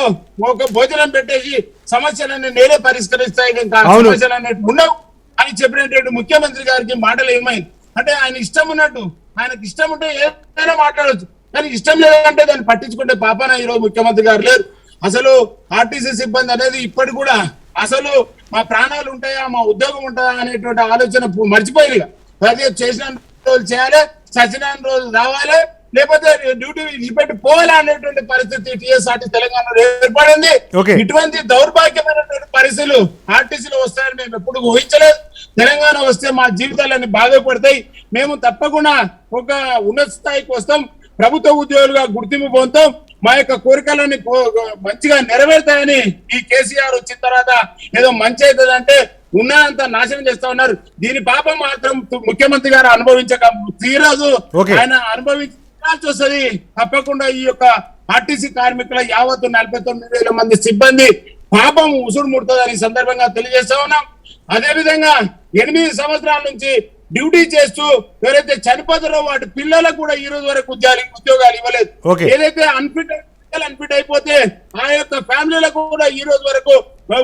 ఒక భోజనం పెట్టేసి సమస్యలన్నీ నేనే పరిష్కరిస్తాయి సమస్యలన్నీ ఉండవు అని చెప్పినటువంటి ముఖ్యమంత్రి గారికి మాటలు ఏమైంది అంటే ఆయన ఇష్టం ఉన్నట్టు ఆయనకి ఇష్టం ఉంటే ఏదైనా మాట్లాడవచ్చు, కానీ ఇష్టం లేదంటే దాన్ని పట్టించుకుంటే పాపన ఈరోజు ముఖ్యమంత్రి గారు లేరు. అసలు ఆర్టీసీ సిబ్బంది అనేది ఇప్పటి కూడా అసలు మా ప్రాణాలు ఉంటాయా మా ఉద్యోగం ఉంటుందా అనేటువంటి ఆలోచన మర్చిపోయింది. అదే చేసిన రోజులు చేయాలి, చచ్చిన రోజులు రావాలి, లేకపోతే డ్యూటీ విడిచిపెట్టి పోవాలి అనేటువంటి పరిస్థితి TSRT తెలంగాణలో ఏర్పడింది. ఇటువంటి దౌర్భాగ్యమైనటువంటి పరిస్థితులు ఆర్టీసీలో వస్తాయని మేము ఎప్పుడు ఊహించలేదు. తెలంగాణ వస్తే మా జీవితాలన్నీ బాగుపడతాయి, మేము తప్పకుండా ఒక ఉన్నత స్థాయికి వస్తాం, ప్రభుత్వ ఉద్యోగులుగా గుర్తింపు పొందుతాం, మా యొక్క కోరికలన్నీ మంచిగా నెరవేరుతాయని ఈ కేసీఆర్ వచ్చిన తర్వాత ఏదో మంచి అవుతుందంటే ఉన్నంత నాశనం చేస్తా ఉన్నారు. దీని పాపం మాత్రం ముఖ్యమంత్రి గారు అనుభవించక తీరాదు ఆయన అనుభవించాల్సి వస్తుంది. తప్పకుండా ఈ యొక్క ఆర్టీసీ కార్మికుల యావత్తు 49,000 మంది సిబ్బంది పాపం ఉసురు ముడుతుందని సందర్భంగా తెలియజేస్తా ఉన్నాం. అదే విధంగా 8 సంవత్సరాల నుంచి డ్యూటీ చేస్తూ ఎవరైతే చనిపోతారో వాటి పిల్లలకు కూడా ఈ రోజు వరకు ఉద్యోగాలు ఇవ్వలేదు. ఏదైతే అన్ఫిట్ అయిపోతే ఆ యొక్క ఫ్యామిలీలకు కూడా ఈ రోజు వరకు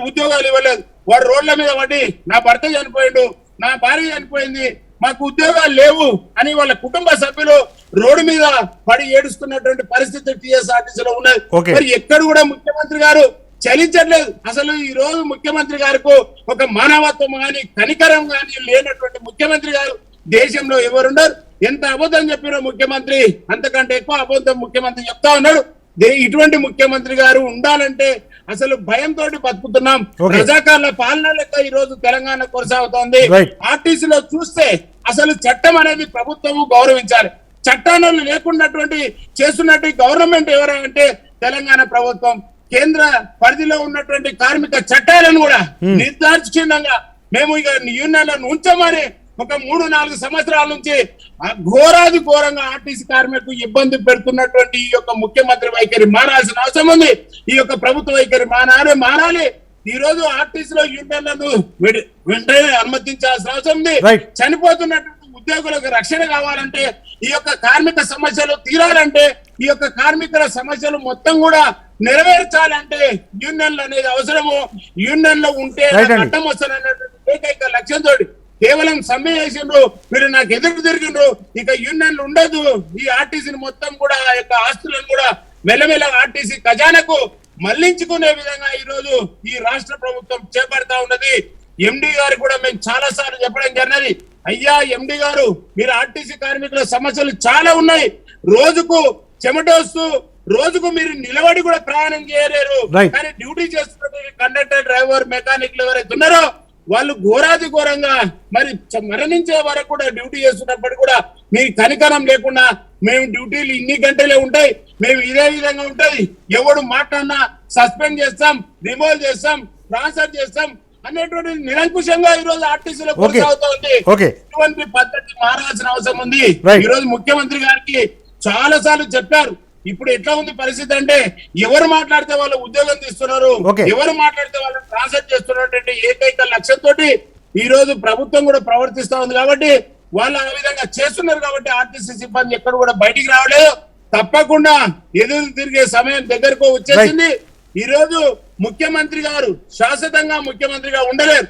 ఉద్యోగాలు ఇవ్వలేదు. వాడు రోడ్ల మీద పడి నా భర్త చనిపోయాడు, నా భార్య చనిపోయింది, మాకు ఉద్యోగాలు లేవు అని వాళ్ళ కుటుంబ సభ్యులు రోడ్డు మీద పడి ఏడుస్తున్నటువంటి పరిస్థితి TSRTCలో ఉన్నది. మరి ఎక్కడ కూడా ముఖ్యమంత్రి గారు చలించట్లేదు. అసలు ఈ రోజు ముఖ్యమంత్రి గారికి ఒక మానవత్వం గాని కనికరం గాని లేనటువంటి ముఖ్యమంత్రి గారు దేశంలో ఎవరున్నారు. ఎంత అబద్ధం చెప్పిన ముఖ్యమంత్రి అంతకంటే ఎక్కువ అబద్ధం ముఖ్యమంత్రి చెప్తా ఉన్నాడు. ఇటువంటి ముఖ్యమంత్రి గారు ఉండాలంటే అసలు భయంతో బతుకుతున్నాం. ప్రజాకారుల పాలన లెక్క ఈ రోజు తెలంగాణ కొనసాగుతోంది. ఆర్టీసీలో చూస్తే అసలు చట్టం అనేది ప్రభుత్వము గౌరవించాలి. చట్టాలను లేకున్నటువంటి చేస్తున్నట్టు గవర్నమెంట్ ఎవరంటే తెలంగాణ ప్రభుత్వం. కేంద్ర పరిధిలో ఉన్నటువంటి కార్మిక చట్టాలను కూడా నిర్దాక్షిణ్యంగా మేము ఇక యూనియన్లను ఉంచమని ఒక 3-4 సంవత్సరాల నుంచి ఘోరంగా ఆర్టీసీ కార్మికులకు ఇబ్బంది పెడుతున్నటువంటి ఈ యొక్క ముఖ్యమంత్రి వైఖరి మారాల్సిన అవసరం ఉంది. ఈ యొక్క ప్రభుత్వ వైఖరి మారాలి. ఈ రోజు ఆర్టీసీలో యూనియన్లను వెంటనే అనుమతించాల్సిన అవసరం ఉంది. చనిపోతున్నటువంటి ఉద్యోగులకు రక్షణ కావాలంటే, ఈ యొక్క కార్మిక సమస్యలు తీరాలంటే, ఈ యొక్క కార్మికుల సమస్యలు మొత్తం కూడా నెరవేర్చాలంటే యూనియన్లు అనేది అవసరము. యూనియన్ లో ఉంటే చట్టం వస్తానన్నటువంటి ఏకైక లక్ష్యంతో కేవలం సమ్మె చేసిండ్రు, మీరు నాకు ఎదురు తిరిగిండ్రు, ఇక యూనియన్లు ఉండదు. ఈ ఆర్టీసీని మొత్తం కూడా ఆ యొక్క ఆస్తులను కూడా మెల్లమెల్ల ఆర్టీసీ ఖజానాకు మళ్లించుకునే విధంగా ఈ రోజు ఈ రాష్ట్ర ప్రభుత్వం చేపడతా ఉన్నది. MD గారు కూడా మేము చాలా సార్లు చెప్పడం జరిగినది, అయ్యా MD గారు మీరు ఆర్టీసీ కార్మికుల సమస్యలు చాలా ఉన్నాయి, రోజుకు చెమటోస్తూ రోజుకు మీరు నిలబడి కూడా ప్రయాణం చేయలేరు, కానీ డ్యూటీ చేస్తున్న కండక్టర్ డ్రైవర్ మెకానిక్లు ఎవరైతే ఉన్నారో వాళ్ళు ఘోరంగా మరి మరణించే వరకు కూడా డ్యూటీ చేస్తున్నప్పుడు కూడా మీ కనికరం లేకుండా మేము డ్యూటీలు ఇన్ని గంటలే ఉంటాయి, మేము ఇదే విధంగా ఉంటది, ఎవడు మాట్లాడినా సస్పెండ్ చేస్తాం, రిమూవ్ చేస్తాం, ట్రాన్స్ఫర్ చేస్తాం అనేటువంటి నిరంకుశంగా ఈ రోజు ఆర్టీసీలో కొనసాగుతోంది. ఇటువంటి పద్ధతి మారాల్సిన అవసరం ఉంది. ఈ రోజు ముఖ్యమంత్రి గారికి చాలా సార్లు చెప్పారు. ఇప్పుడు ఎట్లా ఉంది పరిస్థితి అంటే ఎవరు మాట్లాడితే వాళ్ళు ఉద్యోగం తీస్తున్నారు, ఎవరు మాట్లాడితే వాళ్ళు ట్రాన్స్ఫర్ చేస్తున్నటువంటి ఏకైక లక్ష్యంతో ఈ రోజు ప్రభుత్వం కూడా ప్రవర్తిస్తా ఉంది. కాబట్టి వాళ్ళు ఆ విధంగా చేస్తున్నారు. కాబట్టి ఆర్టీసీ సిబ్బంది ఎక్కడ కూడా బయటికి రావలేదు. తప్పకుండా ఎదురు తిరిగే సమయం దగ్గరకు వచ్చేసింది. ఈ రోజు ముఖ్యమంత్రి గారు శాశ్వతంగా ముఖ్యమంత్రిగా ఉండలేరు.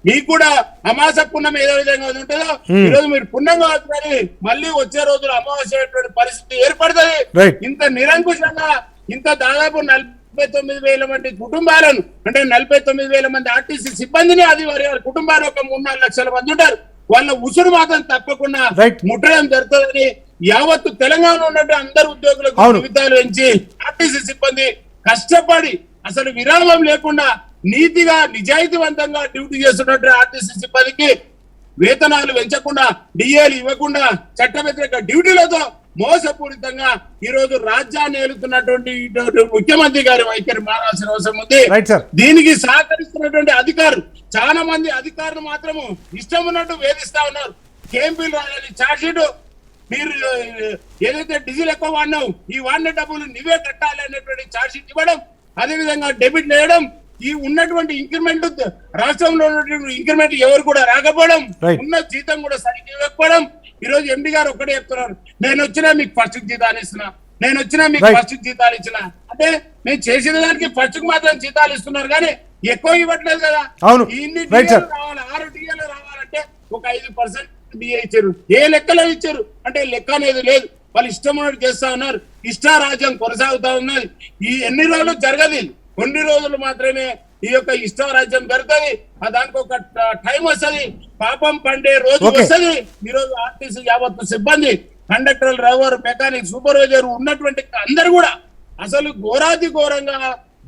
మీకు కూడా అమాస పుణ్యం ఏదో విధంగా ఉంటుందో ఈ రోజు మీరు పుణ్యంగా అవుతుంది, మళ్ళీ వచ్చే రోజులు అమావాస్య పరిస్థితి ఏర్పడుతుంది. ఇంత నిరంకుశంగా ఇంత దాదాపు 49,000 మంది కుటుంబాలను అంటే 49,000 మంది ఆర్టీసీ సిబ్బందిని, అది వారి కుటుంబాలు ఒక 3-4 లక్షల మంది ఉంటారు, వాళ్ళ ఉసురు మాత్రం తప్పకుండా ముట్టడం జరుగుతుందని యావత్తు తెలంగాణ ఉన్నట్టు అందరు ఉద్యోగులకు జీవితాలు పెంచి ఆర్టీసీ సిబ్బంది కష్టపడి అసలు విరామం లేకుండా నీతిగా నిజాయితీవంతంగా డ్యూటీ చేస్తున్నట్టు ఆర్టీసీ సిబ్బందికి వేతనాలు పెంచకుండా, డిఏలు ఇవ్వకుండా, చట్ట వ్యతిరేక డ్యూటీలతో మోసపూరితంగా ఈ రోజు రాజ్యాన్ని ఏలుతున్నటువంటి ముఖ్యమంత్రి గారి వైఖరి మారాల్సిన అవసరం ఉంది. Right sir. దీనికి సహకరిస్తున్నటువంటి అధికారులు చాలా మంది అధికారులు మాత్రము ఇష్టం ఉన్నట్టు వేధిస్తా ఉన్నారు. కేంపీలు రాయాలి ఛార్జ్ షీట్, మీరు ఏదైతే డీజిల్ ఎక్కువ వాడినావు ఈ వాడిన డబ్బులు నువ్వే కట్టాలి అనేటువంటి ఛార్జ్ షీట్ ఇవ్వడం, అదేవిధంగా డెబిట్ వేయడం, ఈ ఉన్నటువంటి ఇంక్రిమెంట్ రాష్ట్రంలో ఉన్నటువంటి ఇంక్రిమెంట్ ఎవరు కూడా రాకపోవడం, ఉన్న జీతం కూడా సరిగ్గా ఇవ్వకపోవడం. ఈ రోజు ఎండి గారు ఒక్కడే చెప్తున్నారు, నేను వచ్చినా మీకు ఫస్ట్ జీతాలు ఇస్తున్నా, నేను వచ్చినా మీకు ఫస్ట్ జీతాలు ఇచ్చిన. అంటే నేను చేసిన దానికి ఫస్ట్ కు మాత్రం జీతాలు ఇస్తున్నారు కానీ ఎక్కువ ఇవ్వట్లేదు కదా. ఇన్ని టీఏలు రావాలి, 6 టీఏలు రావాలంటే ఒక 5% డిఏ ఇచ్చారు. ఏ లెక్కలో ఇచ్చారు అంటే లెక్క అనేది లేదు. వాళ్ళు ఇష్టం ఉన్నట్టు చేస్తా ఉన్నారు, ఇష్టారాజ్యం కొనసాగుతా ఉన్నది. ఈ ఎన్ని రోజులు జరగదు, కొన్ని రోజులు మాత్రమే ఈ యొక్క ఇష్టారాజ్యం జరుగుతుంది. దానికి ఒక టైం వస్తుంది, పాపం పండే రోజు వస్తుంది. ఈ రోజు ఆర్టీసీ యావత్తు సిబ్బంది, కండక్టర్, డ్రైవర్, మెకానిక్, సూపర్వైజర్ ఉన్నటువంటి అందరు కూడా అసలు ఘోరాతి ఘోరంగా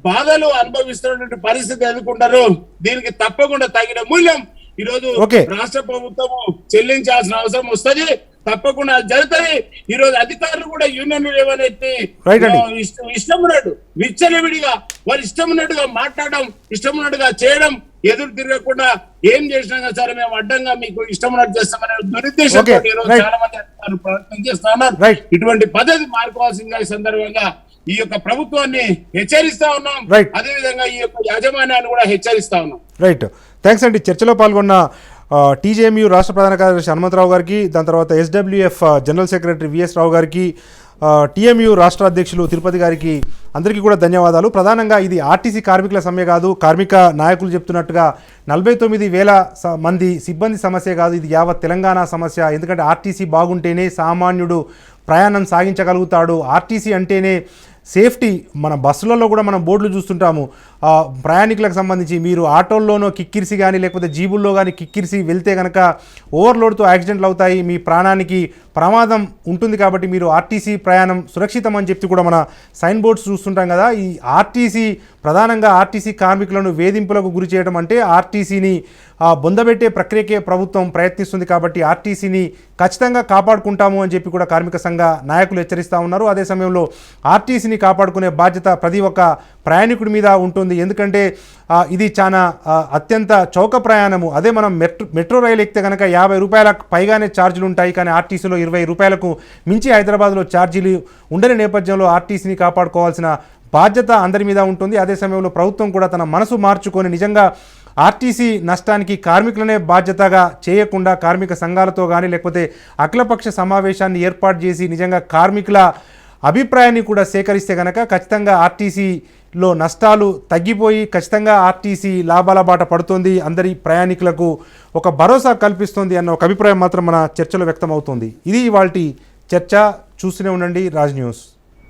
బాధలు అనుభవిస్తున్నటువంటి పరిస్థితి ఎదుర్కొంటారు. దీనికి తప్పకుండా తగిన మూల్యం ఈ రోజు రాష్ట్ర ప్రభుత్వం చెల్లించాల్సిన అవసరం వస్తుంది. తప్పకుండా జరుగుతుంది. ఈ రోజు అధికారులు కూడా యూనియన్లు ఏమనైతే ఇష్టం ఉన్నట్టు విచ్చలవిడిగా వారు ఇష్టం ఉన్నట్టుగా మాట్లాడడం, ఇష్టం ఉన్నట్టుగా చేయడం, ఎదురు తిరగకుండా ఏం చేసినా సరే మేము అడ్డంగా మీకు ఇష్టం ఉన్నట్టు చేస్తామనే దురుద్దేశంతో ఈ రోజు చాలా మంది అధికారులు ప్రయత్నం చేస్తా ఉన్నారు. ఇటువంటి పద్ధతి మార్చుకోవాల్సిందిగా ఈ సందర్భంగా ఈ యొక్క ప్రభుత్వాన్ని హెచ్చరిస్తా ఉన్నాం. అదేవిధంగా ఈ యొక్క యాజమాన్యాన్ని కూడా హెచ్చరిస్తా ఉన్నాం. రైట్, థ్యాంక్స్ అండి. చర్చలో పాల్గొన్న టీజేఎంయూ రాష్ట్ర ప్రధాన కార్యదర్శి హనుమంతరావు గారికి, దాని తర్వాత ఎస్డబ్ల్యూఎఫ్ జనరల్ సెక్రటరీ విఎస్ రావు గారికి, టీఎంయూ రాష్ట్ర అధ్యక్షులు తిరుపతి గారికి అందరికీ కూడా ధన్యవాదాలు. ప్రధానంగా ఇది ఆర్టీసీ కార్మికుల సమ్మె కాదు, కార్మిక నాయకులు చెప్తున్నట్టుగా 49,000 మంది సిబ్బంది సమస్య కాదు, ఇది యావత్ తెలంగాణ సమస్య. ఎందుకంటే ఆర్టీసీ బాగుంటేనే సామాన్యుడు ప్రయాణం సాగించగలుగుతాడు. ఆర్టీసీ అంటేనే సేఫ్టీ. మన బస్సులలో కూడా మనం బోర్డులు చూస్తుంటాము, ప్రయాణికులకు సంబంధించి మీరు ఆటోల్లోనో కిక్కిరిసి కానీ లేకపోతే జీబుల్లో కానీ కిక్కిరిసి వెళ్తే కనుక ఓవర్లోడ్తో యాక్సిడెంట్లు అవుతాయి, మీ ప్రాణానికి ప్రమాదం ఉంటుంది. కాబట్టి మీరు ఆర్టీసీ ప్రయాణం సురక్షితం అని చెప్పి కూడా మన సైన్ బోర్డ్స్ చూస్తుంటాం కదా. ఈ ఆర్టీసీ ప్రధానంగా ఆర్టీసీ కార్మికులను వేధింపులకు గురి చేయడం అంటే ఆర్టీసీని బొందబెట్టే ప్రక్రియకే ప్రభుత్వం ప్రయత్నిస్తుంది. కాబట్టి ఆర్టీసీని ఖచ్చితంగా కాపాడుకుంటాము అని చెప్పి కూడా కార్మిక సంఘ నాయకులు హెచ్చరిస్తూ ఉన్నారు. అదే సమయంలో ఆర్టీసీని కాపాడుకునే బాధ్యత ప్రతి ఒక్క ప్రయాణికుడి మీద ఉంటుంది. ఎందుకంటే ఇది చాలా అత్యంత చౌక ప్రయాణము. అదే మనం మెట్రో రైలు ఎక్కితే కనుక 50 రూపాయలకు పైగానే ఛార్జీలు ఉంటాయి, కానీ ఆర్టీసీలో 20 రూపాయలకు మించి హైదరాబాద్లో ఛార్జీలు ఉండని నేపథ్యంలో ఆర్టీసీని కాపాడుకోవాల్సిన బాధ్యత అందరి మీద ఉంటుంది. అదే సమయంలో ప్రభుత్వం కూడా తన మనసు మార్చుకొని నిజంగా ఆర్టీసీ నష్టానికి కార్మికులనే బాధ్యతగా చేయకుండా కార్మిక సంఘాలతో కానీ లేకపోతే అఖిలపక్ష సమావేశాన్ని ఏర్పాటు చేసి నిజంగా కార్మికుల అభిప్రాయాన్ని కూడా సేకరిస్తే కనుక ఖచ్చితంగా ఆర్టీసీలో నష్టాలు తగ్గిపోయి ఖచ్చితంగా ఆర్టీసీ లాభాల బాట పడుతుంది, అందరి ప్రయాణికులకు ఒక భరోసా కల్పిస్తుంది అన్న ఒక అభిప్రాయం మాత్రం మన చర్చలో వ్యక్తం అవుతుంది. ఇది ఇవాల్టి చర్చ. చూస్తూనే ఉండండి రాజ్ న్యూస్.